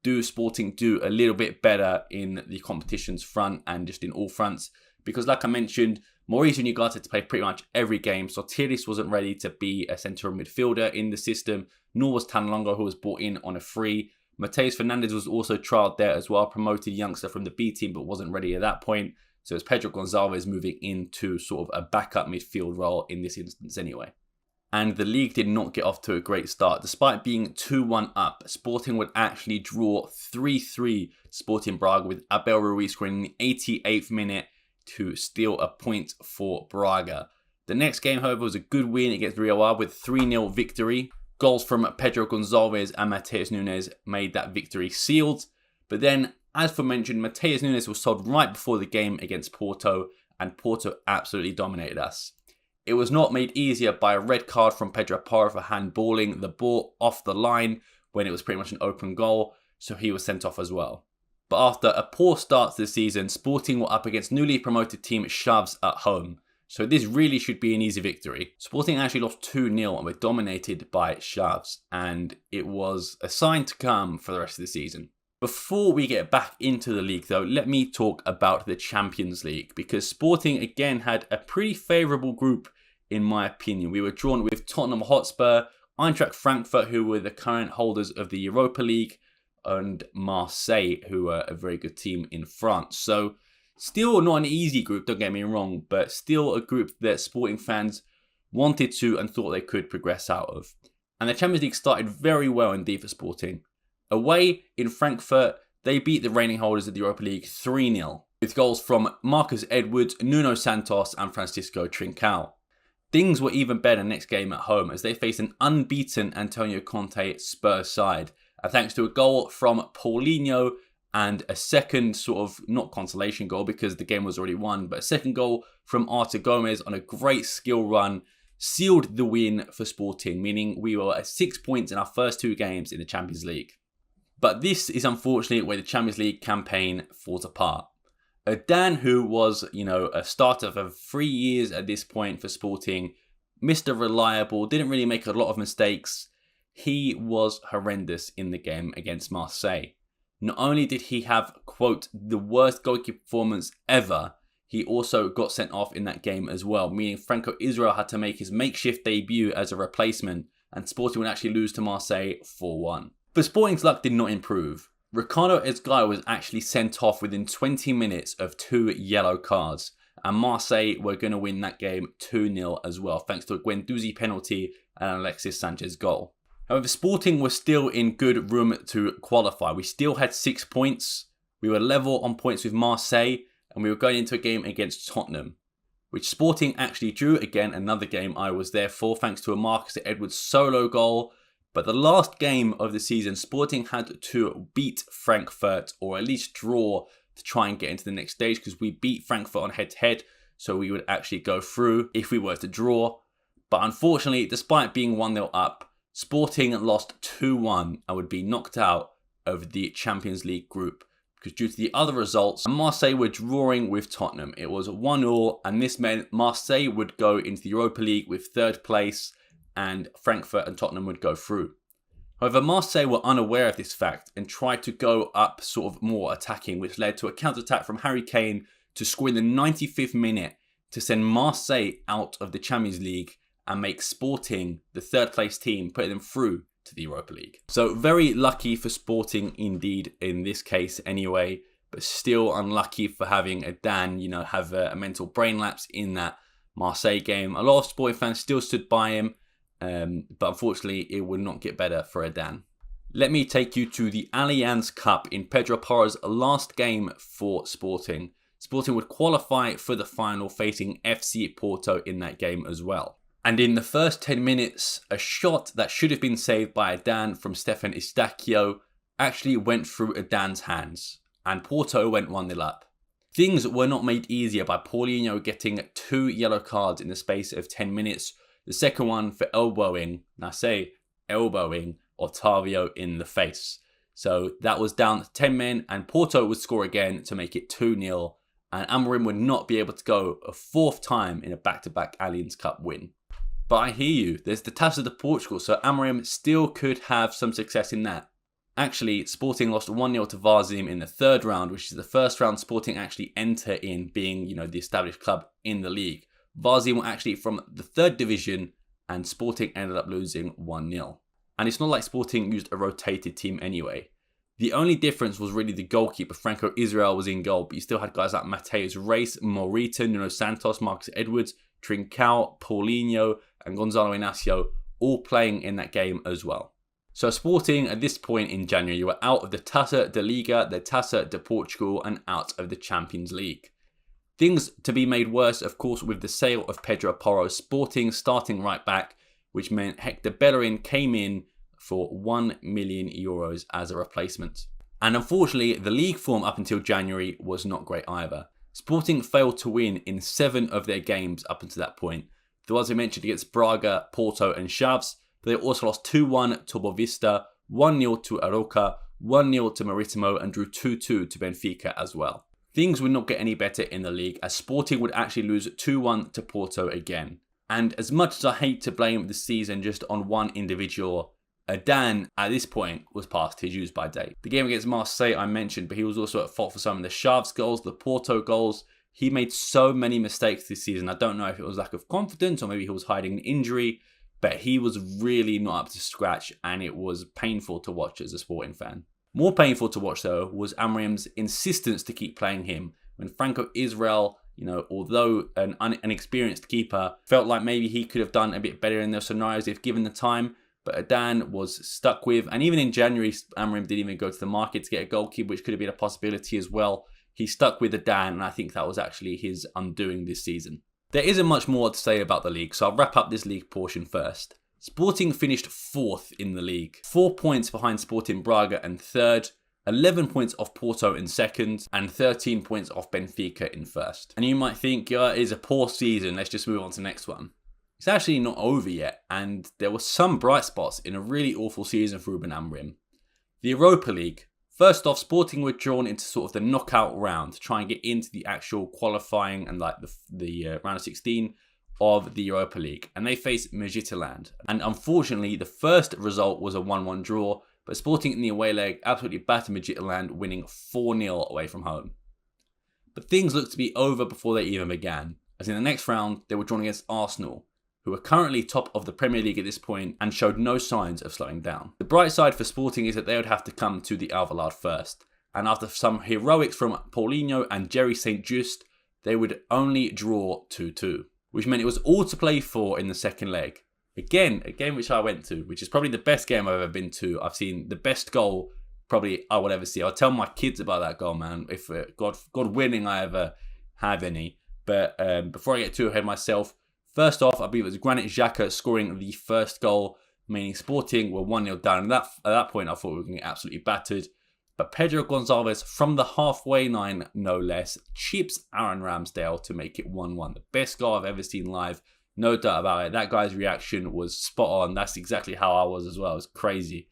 do Sporting do a little bit better in the competition's front and just in all fronts? Because like I mentioned, Mauricio Ugarte had to play pretty much every game. Sotiris wasn't ready to be a central midfielder in the system, nor was Tanlongo, who was brought in on a free. Mateus Fernandes was also trialled there as well, promoted youngster from the B team, but wasn't ready at that point. So it's Pedro Gonçalves moving into sort of a backup midfield role in this instance anyway. And the league did not get off to a great start. Despite being 2-1 up, Sporting would actually draw 3-3 Sporting Braga, with Abel Ruiz scoring in the 88th minute to steal a point for Braga. The next game, however, was a good win against Real with 3-0 victory. Goals from Pedro Gonçalves and Mateus Nunes made that victory sealed. But then, as aforementioned, Mateus Nunes was sold right before the game against Porto, and Porto absolutely dominated us. It was not made easier by a red card from Pedro Porro for handballing the ball off the line when it was pretty much an open goal, so he was sent off as well. But after a poor start to the season, Sporting were up against newly promoted team Chaves at home. So this really should be an easy victory. Sporting actually lost 2-0 and were dominated by Chaves, and it was a sign to come for the rest of the season. Before we get back into the league though, let me talk about the Champions League, because Sporting again had a pretty favourable group in my opinion. We were drawn with Tottenham Hotspur, Eintracht Frankfurt, who were the current holders of the Europa League, and Marseille, who were a very good team in France. So still not an easy group, don't get me wrong, but still a group that Sporting fans wanted to and thought they could progress out of. And the Champions League started very well indeed for Sporting. Away in Frankfurt, they beat the reigning holders of the Europa League 3-0, with goals from Marcus Edwards, Nuno Santos and Francisco Trincao. Things were even better next game at home, as they faced an unbeaten Antonio Conte Spurs side. And thanks to a goal from Paulinho and a second sort of, not consolation goal because the game was already won, but a second goal from Artur Gomez on a great skill run, sealed the win for Sporting, meaning we were at 6 points in our first 2 games in the Champions League. But this is unfortunately where the Champions League campaign falls apart. Dan, who was, a starter for 3 years at this point for Sporting, Mr. Reliable, didn't really make a lot of mistakes. He was horrendous in the game against Marseille. Not only did he have, quote, the worst goalkeeper performance ever, he also got sent off in that game as well, meaning Franco Israel had to make his makeshift debut as a replacement, and Sporting would actually lose to Marseille 4-1. But Sporting's luck did not improve. Ricardo Esgaio was actually sent off within 20 minutes of 2 yellow cards, and Marseille were going to win that game 2-0 as well, thanks to a Guendouzi penalty and Alexis Sanchez goal. However, Sporting was still in good room to qualify. We still had 6 points. We were level on points with Marseille, and we were going into a game against Tottenham, which Sporting actually drew. Again, another game I was there for, thanks to a Marcus Edwards solo goal. But the last game of the season, Sporting had to beat Frankfurt, or at least draw, to try and get into the next stage, because we beat Frankfurt on head-to-head, so we would actually go through if we were to draw. But unfortunately, despite being 1-0 up, Sporting lost 2-1 and would be knocked out of the Champions League group, because due to the other results, Marseille were drawing with Tottenham. It was 1-1, and this meant Marseille would go into the Europa League with 3rd place, and Frankfurt and Tottenham would go through. However, Marseille were unaware of this fact and tried to go up sort of more attacking, which led to a counter-attack from Harry Kane to score in the 95th minute to send Marseille out of the Champions League and make Sporting the 3rd place team, putting them through to the Europa League. So very lucky for Sporting indeed in this case anyway, but still unlucky for having a Dan, have a mental brain lapse in that Marseille game. A lot of Sporting fans still stood by him, but unfortunately it would not get better for a Dan. Let me take you to the Allianz Cup in Pedro Porro's last game for Sporting. Sporting would qualify for the final, facing FC Porto in that game as well. And in the first 10 minutes, a shot that should have been saved by a Dan from Stefan Istachio actually went through a Dan's hands, and Porto went 1-0 up. Things were not made easier by Paulinho getting 2 yellow cards in the space of 10 minutes. The second one for elbowing, and I say elbowing, Otavio in the face. So that was down to 10 men, and Porto would score again to make it 2-0, and Amorim would not be able to go a fourth time in a back-to-back Allianz Cup win. But I hear you, there's the Taça de Portugal, so Amorim still could have some success in that. Actually, Sporting lost 1-0 to Varzim in the third round, which is the first round Sporting actually enter in, being, the established club in the league. Varzim were actually from the third division, and Sporting ended up losing 1-0. And it's not like Sporting used a rotated team anyway. The only difference was really the goalkeeper. Franco Israel was in goal, but you still had guys like Mateus Reis, Morita, Nuno Santos, Marcus Edwards, Trincao, Paulinho, and Gonzalo Inacio all playing in that game as well. So Sporting at this point in January, you were out of the Taça de Liga, the Taça de Portugal, and out of the Champions League. Things to be made worse, of course, with the sale of Pedro Porro. Sporting starting right back, which meant Hector Bellerin came in for €1 million as a replacement. And unfortunately, the league form up until January was not great either. Sporting failed to win in 7 of their games up until that point. The ones we mentioned against Braga, Porto and Chaves, but they also lost 2-1 to Boavista, 1-0 to Aroca, 1-0 to Maritimo, and drew 2-2 to Benfica as well. Things would not get any better in the league, as Sporting would actually lose 2-1 to Porto again. And as much as I hate to blame the season just on one individual, Adan at this point was past his use by date. The game against Marseille I mentioned, but he was also at fault for some of the Chaves goals, the Porto goals. He made so many mistakes this season. I don't know if it was lack of confidence or maybe he was hiding an injury, but he was really not up to scratch, and it was painful to watch as a Sporting fan. More painful to watch though was Amorim's insistence to keep playing him when Franco Israel, although an inexperienced keeper, felt like maybe he could have done a bit better in those scenarios if given the time. But Adan was stuck with, and even in January, Amorim didn't even go to the market to get a goalkeeper, which could have been a possibility as well. He stuck with Adan, and I think that was actually his undoing this season. There isn't much more to say about the league, so I'll wrap up this league portion first. Sporting finished 4th in the league, 4 points behind Sporting Braga in 3rd, 11 points off Porto in 2nd, and 13 points off Benfica in 1st. And you might think, it is a poor season, let's just move on to the next one. It's actually not over yet, and there were some bright spots in a really awful season for Ruben Amorim. The Europa League. First off, Sporting were drawn into sort of the knockout round to try and get into the actual qualifying and the round of 16 of the Europa League, and they faced Midtjylland. And unfortunately, the first result was a 1-1 draw, but Sporting in the away leg absolutely battered Midtjylland, winning 4-0 away from home. But things looked to be over before they even began, as in the next round, they were drawn against Arsenal, who are currently top of the Premier League at this point and showed no signs of slowing down. The bright side for Sporting is that they would have to come to the Alvalade first, and after some heroics from Paulinho and Jerry St. Just, they would only draw 2-2, which meant it was all to play for in the second leg. Again, a game which I went to, which is probably the best game I've ever been to. I've seen the best goal probably I will ever see. I'll tell my kids about that goal, man, if God willing I ever have any. But before I get too ahead of myself, first off, I believe it was Granit Xhaka scoring the first goal, meaning Sporting were 1-0 down. And at that point, I thought we were going to get absolutely battered. But Pedro Gonçalves, from the halfway line, no less, chips Aaron Ramsdale to make it 1-1. The best goal I've ever seen live, no doubt about it. That guy's reaction was spot on. That's exactly how I was as well. It was crazy.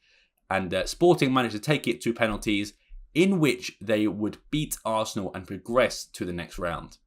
And Sporting managed to take it to penalties, in which they would beat Arsenal and progress to the next round.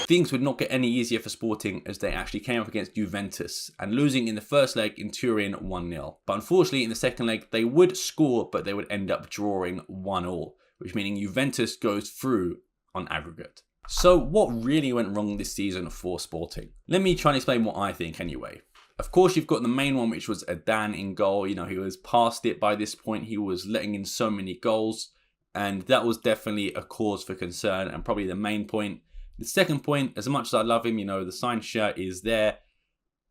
Things would not get any easier for Sporting as they actually came up against Juventus and losing in the first leg in Turin 1-0. But unfortunately in the second leg they would score, but they would end up drawing 1-1, which meaning Juventus goes through on aggregate. So what really went wrong this season for Sporting? Let me try and explain what I think anyway. Of course you've got the main one, which was Adan in goal. He was past it by this point. He was letting in so many goals, and that was definitely a cause for concern and probably the main point. The second point, as much as I love him, the signed shirt is there.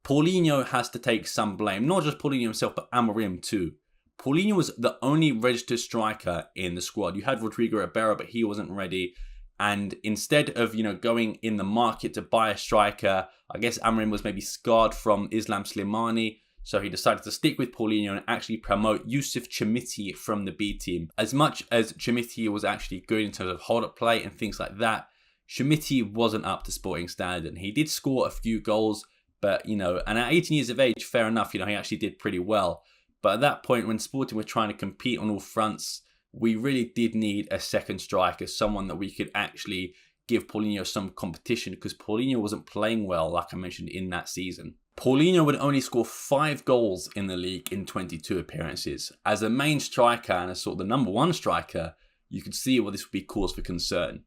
Paulinho has to take some blame. Not just Paulinho himself, but Amorim too. Paulinho was the only registered striker in the squad. You had Rodrigo Ribeiro, but he wasn't ready. And instead of, going in the market to buy a striker, I guess Amorim was maybe scarred from Islam Slimani. So he decided to stick with Paulinho and actually promote Yusuf Chermiti from the B team. As much as Chermiti was actually good in terms of hold-up play and things like that, Chermiti wasn't up to Sporting standard. He did score a few goals, but, and at 18 years of age, fair enough, he actually did pretty well. But at that point, when Sporting were trying to compete on all fronts, we really did need a second striker, someone that we could actually give Paulinho some competition, because Paulinho wasn't playing well, like I mentioned, in that season. Paulinho would only score 5 goals in the league in 22 appearances. As a main striker and as sort of the number one striker, you could see what this would be cause for concern.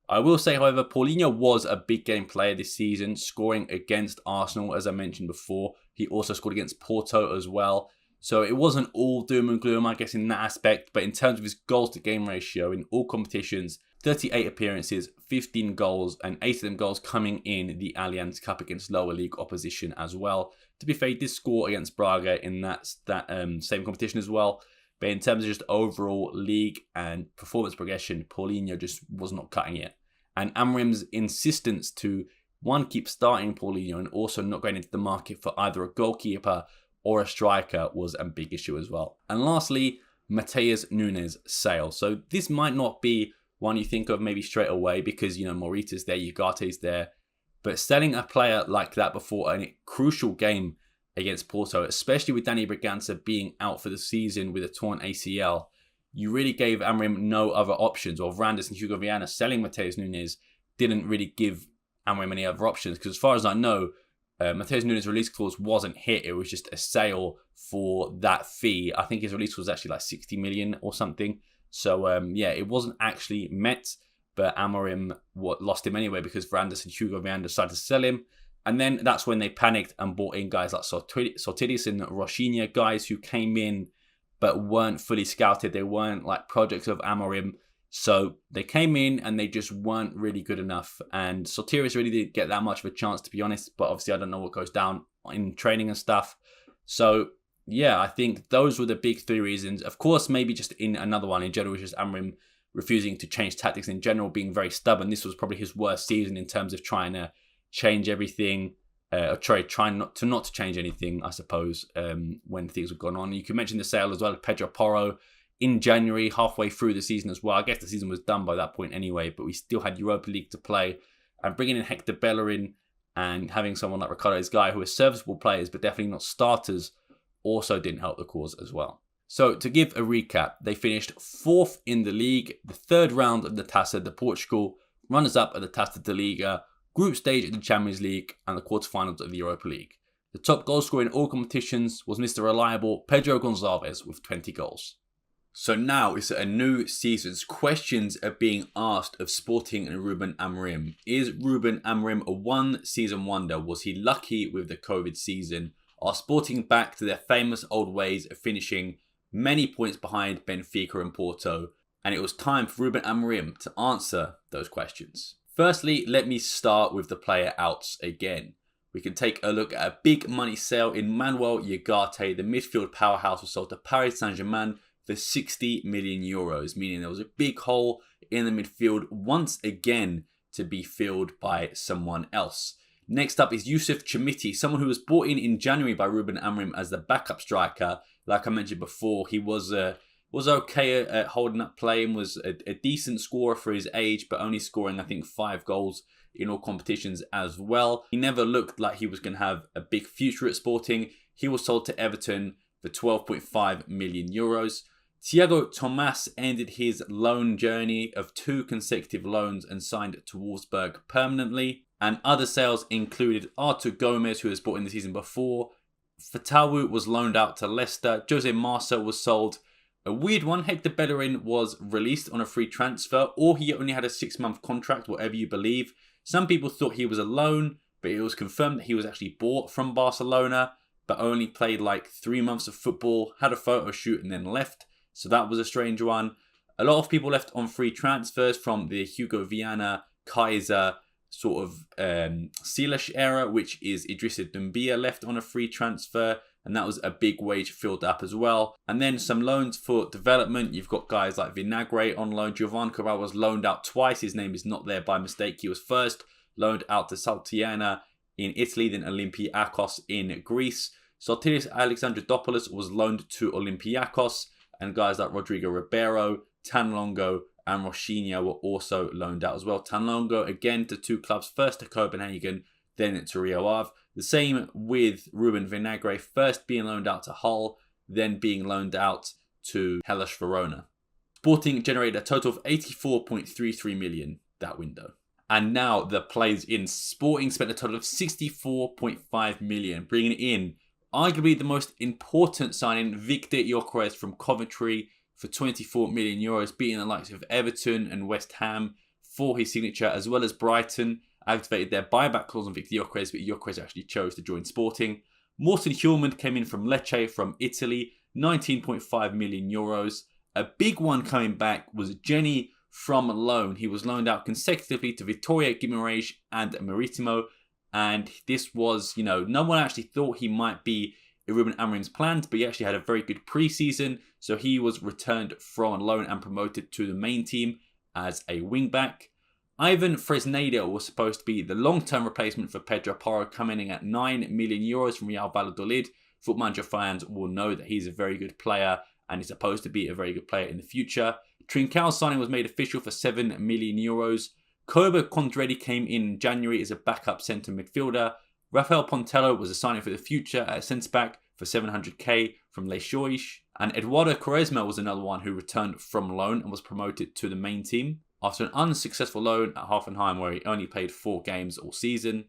I will say, however, Paulinho was a big game player this season, scoring against Arsenal, as I mentioned before. He also scored against Porto as well. So it wasn't all doom and gloom, I guess, in that aspect. But in terms of his goals to game ratio in all competitions, 38 appearances, 15 goals, and 8 of them goals coming in the Allianz Cup against lower league opposition as well. To be fair, he did score against Braga in that same competition as well. But in terms of just overall league and performance progression, Paulinho just was not cutting it. And Amorim's insistence to, one, keep starting Paulinho and also not going into the market for either a goalkeeper or a striker was a big issue as well. And lastly, Matheus Nunes' sale. So this might not be one you think of maybe straight away because, Morita's there, Ugarte's there. But selling a player like that before a crucial game against Porto, especially with Dani Bragança being out for the season with a torn ACL, you really gave Amorim no other options. Or Brandes and Hugo Viana selling Matheus Nunes didn't really give Amorim any other options. Because as far as I know, Matheus Nunes' release clause wasn't hit. It was just a sale for that fee. I think his release was actually like 60 million or something. So, it wasn't actually met. But Amorim lost him anyway because Brandes and Hugo Viana decided to sell him. And then that's when they panicked and bought in guys like Sotiris and Rochinha, guys who came in but weren't fully scouted. They weren't like projects of Amorim. So they came in and they just weren't really good enough. And Sotiris really didn't get that much of a chance, to be honest. But obviously, I don't know what goes down in training and stuff. So, I think those were the big 3 reasons. Of course, maybe just in another one in general, was just Amorim refusing to change tactics in general, being very stubborn. This was probably his worst season in terms of trying to change everything. Trying not to change anything, I suppose, when things have gone on. You can mention the sale as well of Pedro Porro in January, halfway through the season as well. I guess the season was done by that point anyway, but we still had Europa League to play. And bringing in Hector Bellerin and having someone like Ricardo Esgaio, who are serviceable players, but definitely not starters, also didn't help the cause as well. So to give a recap, they finished 4th in the league, the 3rd round of the Taça de Portugal, runners-up at the Taça de Liga, group stage of the Champions League, and the quarterfinals of the Europa League. The top goal scorer in all competitions was Mr. Reliable Pedro Gonçalves with 20 goals. So now it's a new season's questions are being asked of Sporting and Ruben Amorim. Is Ruben Amorim a one-season wonder? Was he lucky with the COVID season? Are Sporting back to their famous old ways of finishing many points behind Benfica and Porto? And it was time for Ruben Amorim to answer those questions. Firstly, let me start with the player outs again. We can take a look at a big money sale in Manuel Ugarte. The midfield powerhouse was sold to Paris Saint-Germain for 60 million euros, meaning there was a big hole in the midfield once again to be filled by someone else. Next up is Yusuf Chermiti, someone who was brought in January by Ruben Amorim as the backup striker. Like I mentioned before, he was okay at holding up play and was a decent scorer for his age, but only scoring, I think, 5 goals in all competitions as well. He never looked like he was going to have a big future at Sporting. He was sold to Everton for 12.5 million euros. Thiago Tomas ended his loan journey of 2 consecutive loans and signed to Wolfsburg permanently. And other sales included Artur Gomez, who was bought in the season before. Fatawu was loaned out to Leicester. Jose Marsa was sold. A weird one, Hector Bellerin was released on a free transfer, or he only had a 6-month contract, whatever you believe. Some people thought he was a loan, but it was confirmed that he was actually bought from Barcelona, but only played like 3 months of football, had a photo shoot and then left. So that was a strange one. A lot of people left on free transfers from the Hugo Viana, Kaiser sort of Silas era, which is Idrissa Doumbia left on a free transfer. And that was a big wage filled up as well. And then some loans for development. You've got guys like Vinagre on loan. Jovan Corral was loaned out twice. His name is not there by mistake. He was first loaned out to Saltiana in Italy, then Olympiacos in Greece. Sotiris Alexandrodopoulos was loaned to Olympiacos, and guys like Rodrigo Ribeiro, Tanlongo, and Rochinha were also loaned out as well. Tanlongo again to two clubs, first to Copenhagen, then to Rio Ave. The same with Ruben Vinagre, first being loaned out to Hull, then being loaned out to Hellas Verona. Sporting generated a total of 84.33 million that window. And now the plays in. Sporting spent a total of 64.5 million, bringing in arguably the most important signing, Victor Gyökeres from Coventry for 24 million euros, beating the likes of Everton and West Ham for his signature, as well as Brighton activated their buyback clause on Victor Gyökeres, but Gyökeres actually chose to join Sporting. Morten Hjulmand came in from Lecce from Italy, 19.5 million euros. A big one coming back was Jenny from loan. He was loaned out consecutively to Vitória, Guimarães and Marítimo. And this was, no one actually thought he might be in Ruben Amorim's plans, but he actually had a very good pre-season. So he was returned from loan and promoted to the main team as a wing-back. Ivan Fresneda was supposed to be the long-term replacement for Pedro Porro, coming in at 9 million euros from Real Valladolid. Foot Manager fans will know that he's a very good player and is supposed to be a very good player in the future. Trincão's signing was made official for 7 million euros. Kobe Condredi came in January as a backup centre midfielder. Rafael Pontello was a signing for the future at centre-back for 700k from Leixões. And Eduardo Quaresma was another one who returned from loan and was promoted to the main team after an unsuccessful loan at Hoffenheim, where he only played 4 games all season.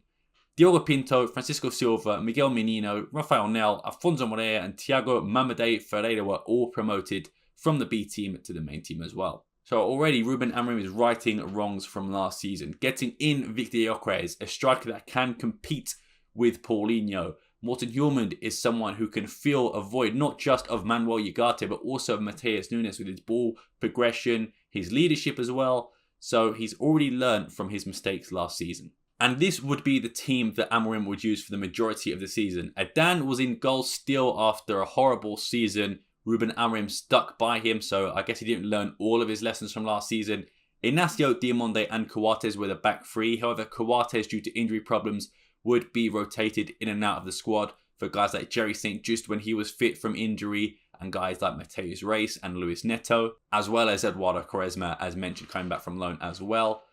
Diogo Pinto, Francisco Silva, Miguel Menino, Rafael Nel, Afonso Moreira and Thiago Mamadei Ferreira were all promoted from the B team to the main team as well. So already Ruben Amorim is righting wrongs from last season, getting in Victor Gyökeres, a striker that can compete with Paulinho. Morten Hjulmand is someone who can fill a void not just of Manuel Ugarte but also of Mateus Nunes with his ball progression, his leadership as well. So he's already learned from his mistakes last season. And this would be the team that Amorim would use for the majority of the season. Adan was in goal still after a horrible season. Ruben Amorim stuck by him, so I guess he didn't learn all of his lessons from last season. Ignacio Diamonde and Coates were the back three. However, Coates, due to injury problems, would be rotated in and out of the squad for guys like Jerry St. Just when he was fit from injury, and guys like Mateus Reis and Luis Neto, as well as Eduardo Quaresma, as mentioned, coming back from loan as well.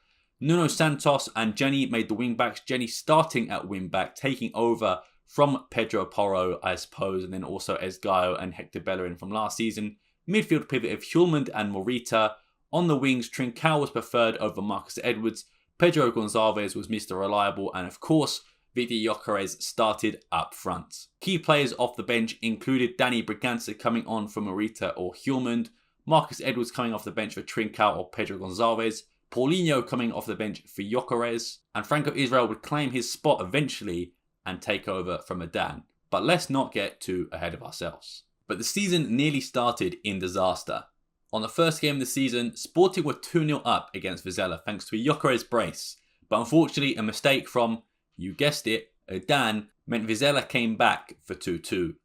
Nuno Santos and Jenny made the wing-backs. Jenny starting at wing-back, taking over from Pedro Porro, I suppose, and then also Esgaio and Hector Bellerin from last season. Midfield pivot of Hjulmand and Morita. On the wings, Trincão was preferred over Marcus Edwards. Pedro Gonçalves was Mr. Reliable, and of course, Victor Gyökeres started up front. Key players off the bench included Danny Bragança coming on for Morita or Hjulmand, Marcus Edwards coming off the bench for Trincão or Pedro Gonçalves, Paulinho coming off the bench for Gyökeres, and Franco Israel would claim his spot eventually and take over from Adan. But let's not get too ahead of ourselves. But the season nearly started in disaster. On the first game of the season, Sporting were 2-0 up against Vizela thanks to a Gyökeres brace. But unfortunately, a mistake from, you guessed it, Adan meant Vizela came back for 2-2.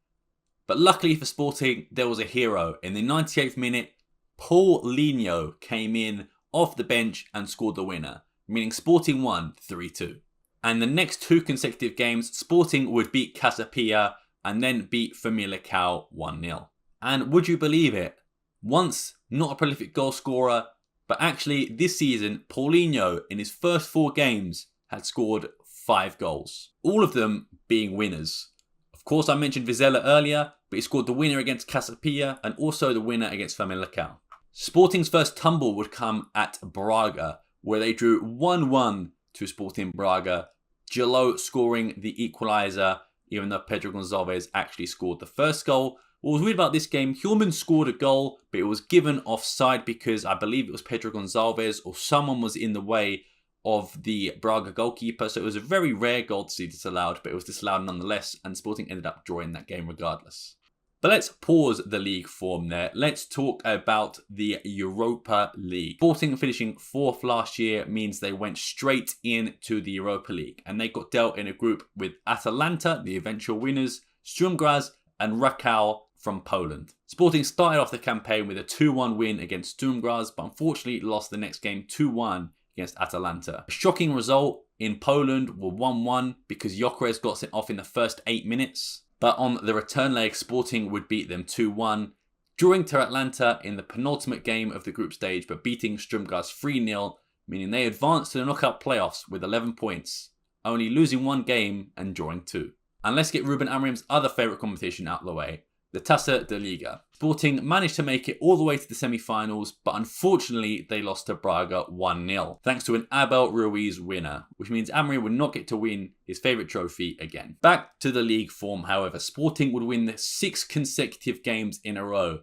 But luckily for Sporting, there was a hero. In the 98th minute, Paulinho came in off the bench and scored the winner, meaning Sporting won 3-2. And the next 2 consecutive games, Sporting would beat Casapia and then beat Famalicão 1-0. And would you believe it? Once not a prolific goal scorer, but actually this season, Paulinho in his first 4 games had scored 5 goals. All of them being winners. Of course, I mentioned Vizela earlier, but he scored the winner against Casapia and also the winner against Famalicão. Sporting's first tumble would come at Braga, where they drew 1-1 to Sporting Braga. Gilot scoring the equaliser, even though Pedro Gonçalves actually scored the first goal. What was weird about this game, Hjulmand scored a goal, but it was given offside because I believe it was Pedro Gonçalves or someone was in the way of the Braga goalkeeper. So it was a very rare goal to see disallowed, but it was disallowed nonetheless, and Sporting ended up drawing that game regardless. But let's pause the league form there. Let's talk about the Europa League. Sporting finishing 4th last year means they went straight into the Europa League. And they got dealt in a group with Atalanta, the eventual winners, Sturm Graz and Rakow from Poland. Sporting started off the campaign with a 2-1 win against Sturm Graz, but unfortunately lost the next game 2-1 against Atalanta. A shocking result in Poland were 1-1 because Gyökeres got sent off in the first 8 minutes. But on the return leg, Sporting would beat them 2-1, drawing to Atlanta in the penultimate game of the group stage, but beating Stuttgart 3-0, meaning they advanced to the knockout playoffs with 11 points, only losing one game and drawing 2. And let's get Ruben Amorim'S other favourite competition out of the way, the Taça de Liga. Sporting managed to make it all the way to the semi-finals, but unfortunately they lost to Braga 1-0, thanks to an Abel Ruiz winner, which means Amorim would not get to win his favourite trophy again. Back to the league form, however, Sporting would win 6 consecutive games in a row,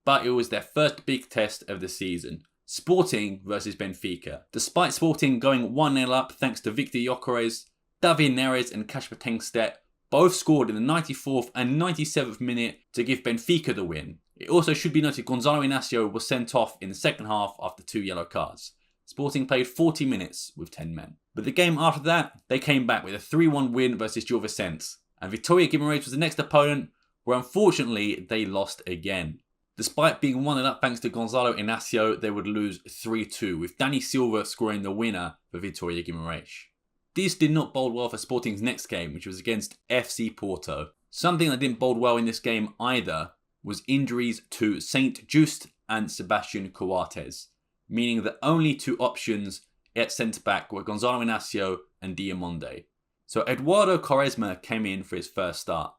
but it was their first big test of the season. Sporting versus Benfica. Despite Sporting going 1-0 up thanks to Victor Gyökeres, David Neres and Kasper Tengstedt both scored in the 94th and 97th minute to give Benfica the win. It also should be noted Gonzalo Inacio was sent off in the second half after 2 yellow cards. Sporting played 40 minutes with 10 men. But the game after that, they came back with a 3-1 win versus Gil Vicente, and Vitória Guimarães was the next opponent, where unfortunately they lost again. Despite being 1-0 up thanks to Gonzalo Inacio, they would lose 3-2, with Dani Silva scoring the winner for Vitória Guimarães. This did not bode well for Sporting's next game, which was against FC Porto. Something that didn't bode well in this game either was injuries to Saint Just and Sebastian Coates, meaning the only 2 options at centre-back were Gonzalo Inacio and Diamonde. So Eduardo Quaresma came in for his first start.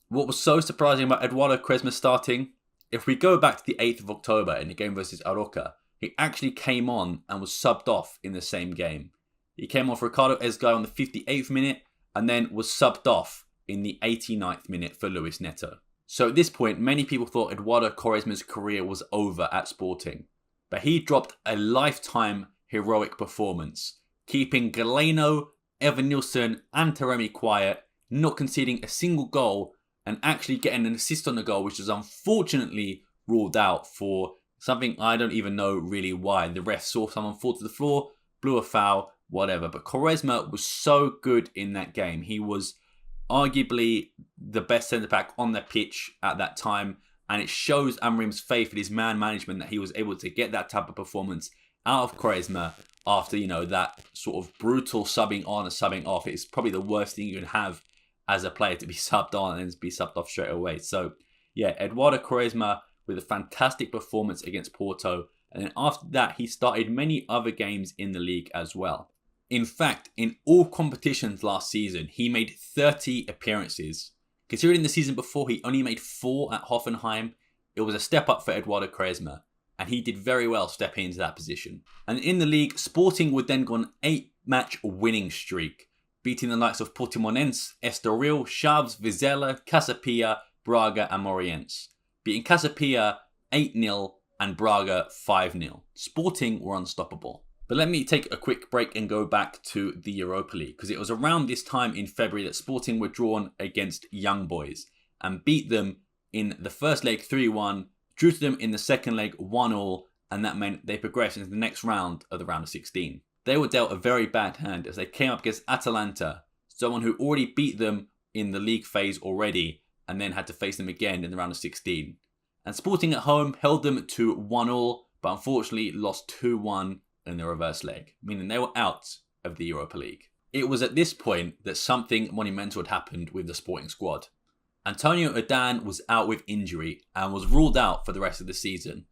What was so surprising about Eduardo Quaresma starting? If we go back to the 8th of October in the game versus Aroca, he actually came on and was subbed off in the same game. He came off Ricardo Esgai on the 58th minute and then was subbed off in the 89th minute for Luis Neto. So at this point, many people thought Eduardo Quaresma's career was over at Sporting. But he dropped a lifetime heroic performance, keeping Galeno, Evan Nilsson and Taremi quiet, not conceding a single goal and actually getting an assist on the goal, which was unfortunately ruled out for something I don't even know really why. The ref saw someone fall to the floor, blew a foul, whatever. But Quaresma was so good in that game. He was arguably the best centre-back on the pitch at that time. And it shows Amorim's faith in his man management that he was able to get that type of performance out of Quaresma after, that sort of brutal subbing on and subbing off. It's probably the worst thing you can have as a player, to be subbed on and then be subbed off straight away. So, yeah, Eduardo Quaresma with a fantastic performance against Porto. And then after that, he started many other games in the league as well. In fact, in all competitions last season, he made 30 appearances. Considering the season before he only made 4 at Hoffenheim, it was a step up for Eduardo Quaresma, and he did very well stepping into that position. And in the league, Sporting would then go on an 8-match winning streak, beating the likes of Portimonense, Estoril, Chaves, Vizela, Casapia, Braga and Moreirense, beating Casapia 8-0 and Braga 5-0. Sporting were unstoppable. But let me take a quick break and go back to the Europa League, because it was around this time in February that Sporting were drawn against Young Boys and beat them in the first leg 3-1, drew to them in the second leg 1-1, and that meant they progressed into the next round of the round of 16. They were dealt a very bad hand as they came up against Atalanta, someone who already beat them in the league phase already, and then had to face them again in the round of 16. And Sporting at home held them to 1-1, but unfortunately lost 2-1 in the reverse leg, meaning they were out of the Europa League. It was at this point that something monumental had happened with the Sporting squad. Antonio Adan was out with injury and was ruled out for the rest of the season.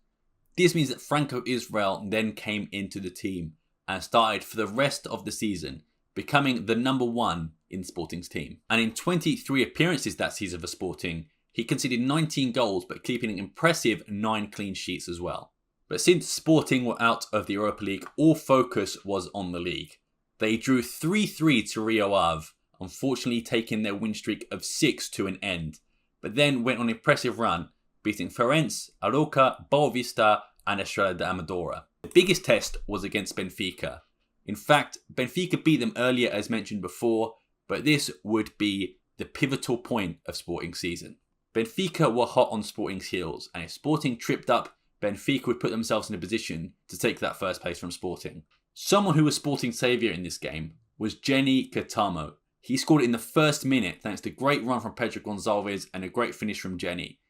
This means that Franco Israel then came into the team and started for the rest of the season, becoming the number 1 in Sporting's team. And in 23 appearances that season for Sporting, he conceded 19 goals but keeping an impressive 9 clean sheets as well. But since Sporting were out of the Europa League, all focus was on the league. They drew 3-3 to Rio Ave, unfortunately taking their win streak of 6 to an end, but then went on an impressive run, beating Farense, Aroca, Boavista and Estrela de Amadora. The biggest test was against Benfica. In fact, Benfica beat them earlier as mentioned before, but this would be the pivotal point of Sporting's season. Benfica were hot on Sporting's heels, and if Sporting tripped up, Benfica would put themselves in a position to take that first place from Sporting. Someone who was Sporting's saviour in this game was Jenny Catamo. He scored in the first minute thanks to a great run from Pedro Gonçalves and a great finish from Jenny.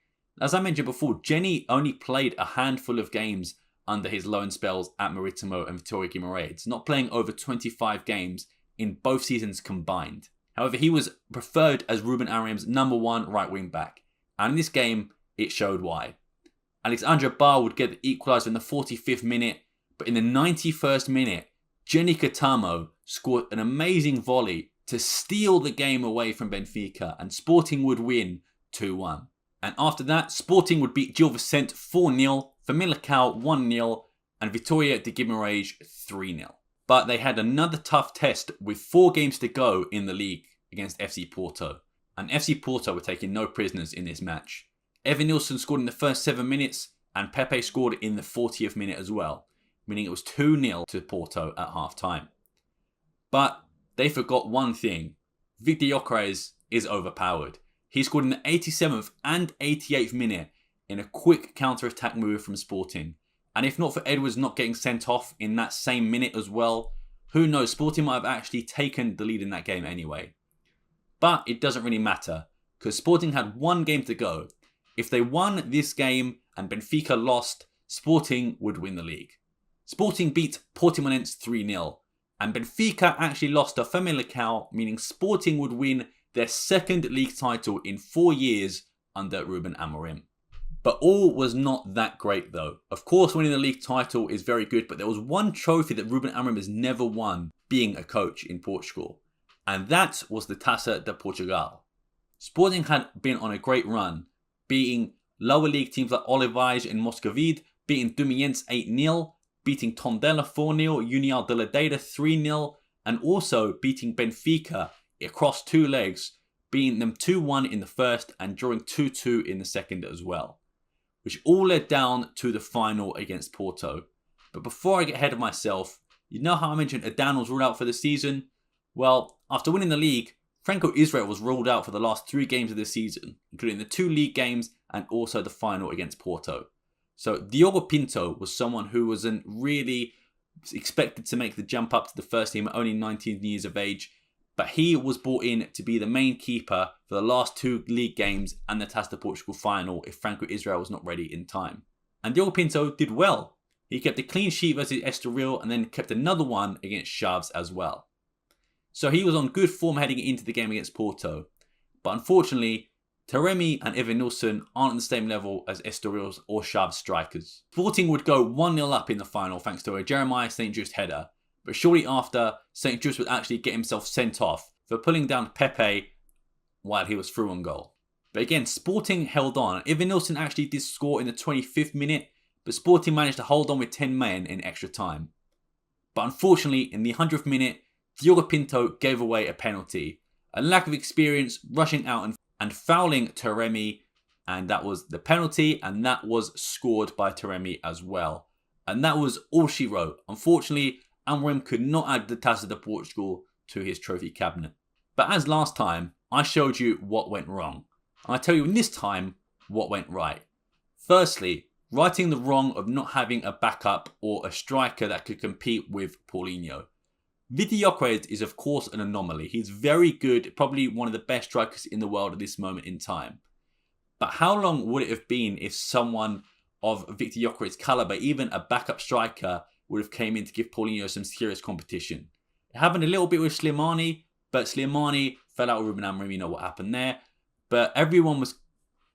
As I mentioned before, Jenny only played a handful of games under his loan spells at Maritimo and Vitória Guimarães, not playing over 25 games in both seasons combined. However, he was preferred as Ruben Amorim's number 1 right wing back. And in this game, it showed why. Alexandre Ba would get the equaliser in the 45th minute, but in the 91st minute, Jenny Katamo scored an amazing volley to steal the game away from Benfica, and Sporting would win 2-1. And after that, Sporting would beat Gil Vicente 4-0, Famalicão 1-0, and Vitória de Guimarães 3-0. But they had another tough test with 4 games to go in the league against FC Porto. And FC Porto were taking no prisoners in this match. Evan Nilsson scored in the first 7 minutes, and Pepe scored in the 40th minute as well, meaning it was 2-0 to Porto at half time. But they forgot one thing. Victor Gyökeres is overpowered. He scored in the 87th and 88th minute in a quick counter-attack move from Sporting. And if not for Edwards not getting sent off in that same minute as well, who knows, Sporting might have actually taken the lead in that game anyway. But it doesn't really matter, because Sporting had 1 game to go. If they won this game and Benfica lost, Sporting would win the league. Sporting beat Portimonense 3-0, and Benfica actually lost to Famalicão, meaning Sporting would win their 2nd league title in 4 years under Ruben Amorim. But all was not that great though. Of course, winning the league title is very good, but there was one trophy that Ruben Amorim has never won being a coach in Portugal, and that was the Taça de Portugal. Sporting had been on a great run, beating lower league teams like Olivais and Moscavide, beating Dumaiense 8-0, beating Tondela 4-0, União de Ladeira 3-0, and also beating Benfica across 2 legs, beating them 2-1 in the first and drawing 2-2 in the second as well, which all led down to the final against Porto. But before I get ahead of myself, you know how I mentioned Adan was ruled out for the season? Well, after winning the league, Franco Israel was ruled out for the last 3 games of the season, including the 2 league games and also the final against Porto. So Diogo Pinto was someone who wasn't really expected to make the jump up to the first team at only 19 years of age, but he was brought in to be the main keeper for the last 2 league games and the Taça de Portugal final if Franco Israel was not ready in time. And Diogo Pinto did well. He kept a clean sheet versus Estoril and then kept another one against Chaves as well. So he was on good form heading into the game against Porto. But unfortunately, Taremi and Evan Nilsson aren't on the same level as Estoril's or Chaves strikers. Sporting would go 1-0 up in the final thanks to a Jeremiah St. Just header. But shortly after, St. Just would actually get himself sent off for pulling down Pepe while he was through on goal. But again, Sporting held on. Evan Nilsson actually did score in the 25th minute, but Sporting managed to hold on with 10 men in extra time. But unfortunately, in the 100th minute, Diogo Pinto gave away a penalty. A lack of experience rushing out and fouling Taremi, and that was the penalty, and that was scored by Taremi as well. And that was all she wrote. Unfortunately, Amorim could not add the Taça de Portugal to his trophy cabinet. But as last time, I showed you what went wrong. And I tell you this time what went right. Firstly, righting the wrong of not having a backup or a striker that could compete with Paulinho. Victor Gyökeres is of course an anomaly. He's very good, probably one of the best strikers in the world at this moment in time. But how long would it have been if someone of Victor Gyökeres' calibre, even a backup striker, would have came in to give Paulinho some serious competition? It happened a little bit with Slimani, but Slimani fell out with Ruben Amorim, you know what happened there. But everyone was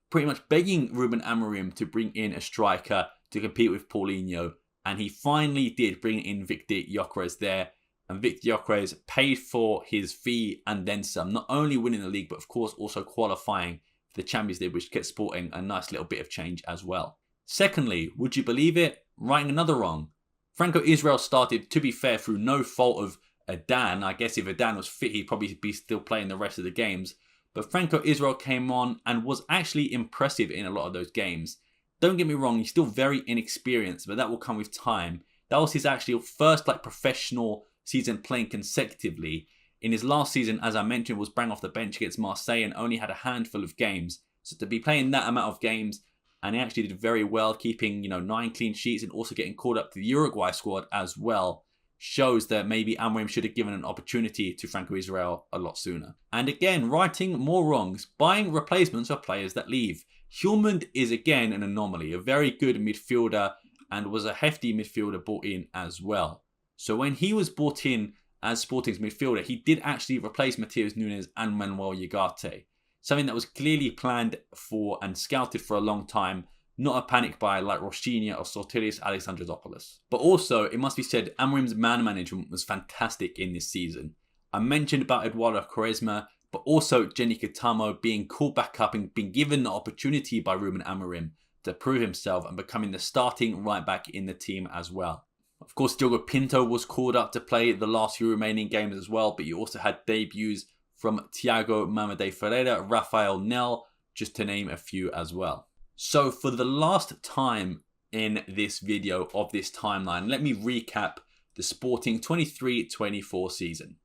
pretty much begging Ruben Amorim to bring in a striker to compete with Paulinho, and he finally did bring in Victor Gyökeres there. And Victor Gyökeres paid for his fee and then some, not only winning the league, but of course also qualifying for the Champions League, which gets Sporting a nice little bit of change as well. Secondly, would you believe it? Righting another wrong. Franco Israel started, to be fair, through no fault of Adan. I guess if Adan was fit, he'd probably be still playing the rest of the games. But Franco Israel came on and was actually impressive in a lot of those games. Don't get me wrong, he's still very inexperienced, but that will come with time. That was his actual first professional season playing consecutively. In his last season, as I mentioned, was bang off the bench against Marseille and only had a handful of games. So to be playing that amount of games, and he actually did very well, keeping 9 clean sheets and also getting called up to the Uruguay squad as well, shows that maybe Amorim should have given an opportunity to Franco Israel a lot sooner. And again, righting more wrongs, buying replacements for players that leave. Hjulmand is again an anomaly, a very good midfielder and was a hefty midfielder brought in as well. So when he was brought in as Sporting's midfielder, he did actually replace Matheus Nunes and Manuel Ugarte. Something that was clearly planned for and scouted for a long time, not a panic buy like Roshinha or Sotiris Alexandropoulos. But also, it must be said, Amorim's man management was fantastic in this season. I mentioned about Eduardo Quaresma, but also Jenny Katamo being called back up and being given the opportunity by Ruben Amorim to prove himself and becoming the starting right back in the team as well. Of course, Diogo Pinto was called up to play the last few remaining games as well, but you also had debuts from Thiago Mamade Ferreira, Rafael Nel, just to name a few as well. So for the last time in this video of this timeline, let me recap the Sporting 23-24 season.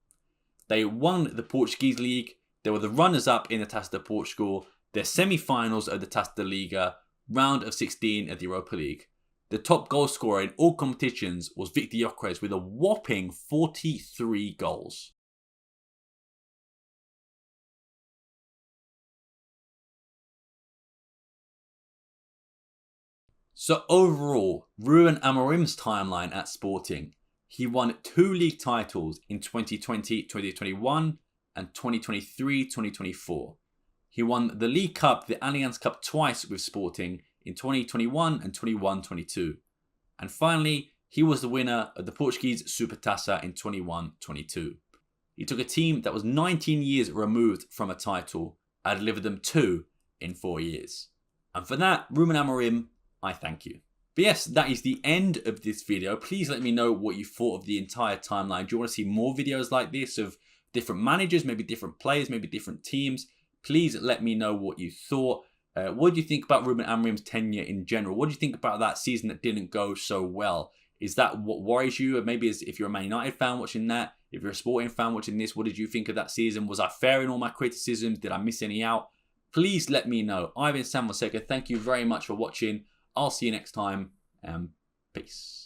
They won the Portuguese League, they were the runners-up in the Taça de Portugal, their semi-finals of the Taça de Liga, round of 16 of the Europa League. The top goal scorer in all competitions was Victor Gyökeres with a whopping 43 goals. So overall, Ruben Amorim's timeline at Sporting, he won 2 league titles in 2020-2021 and 2023-2024. He won the League Cup, the Allianz Cup twice with Sporting in 2021 and 21-22. And finally, he was the winner of the Portuguese Supertaça in 21-22. He took a team that was 19 years removed from a title and delivered them 2 in 4 years. And for that, Ruben Amorim, I thank you. But yes, that is the end of this video. Please let me know what you thought of the entire timeline. Do you want to see more videos like this of different managers, maybe different players, maybe different teams? Please let me know what you thought. What do you think about Ruben Amorim's tenure in general? What do you think about that season that didn't go so well? Is that what worries you? Or maybe if you're a Man United fan watching that, if you're a Sporting fan watching this, what did you think of that season? Was I fair in all my criticisms? Did I miss any out? Please let me know. I've been Sam Fonseca. Thank you very much for watching. I'll see you next time, and peace.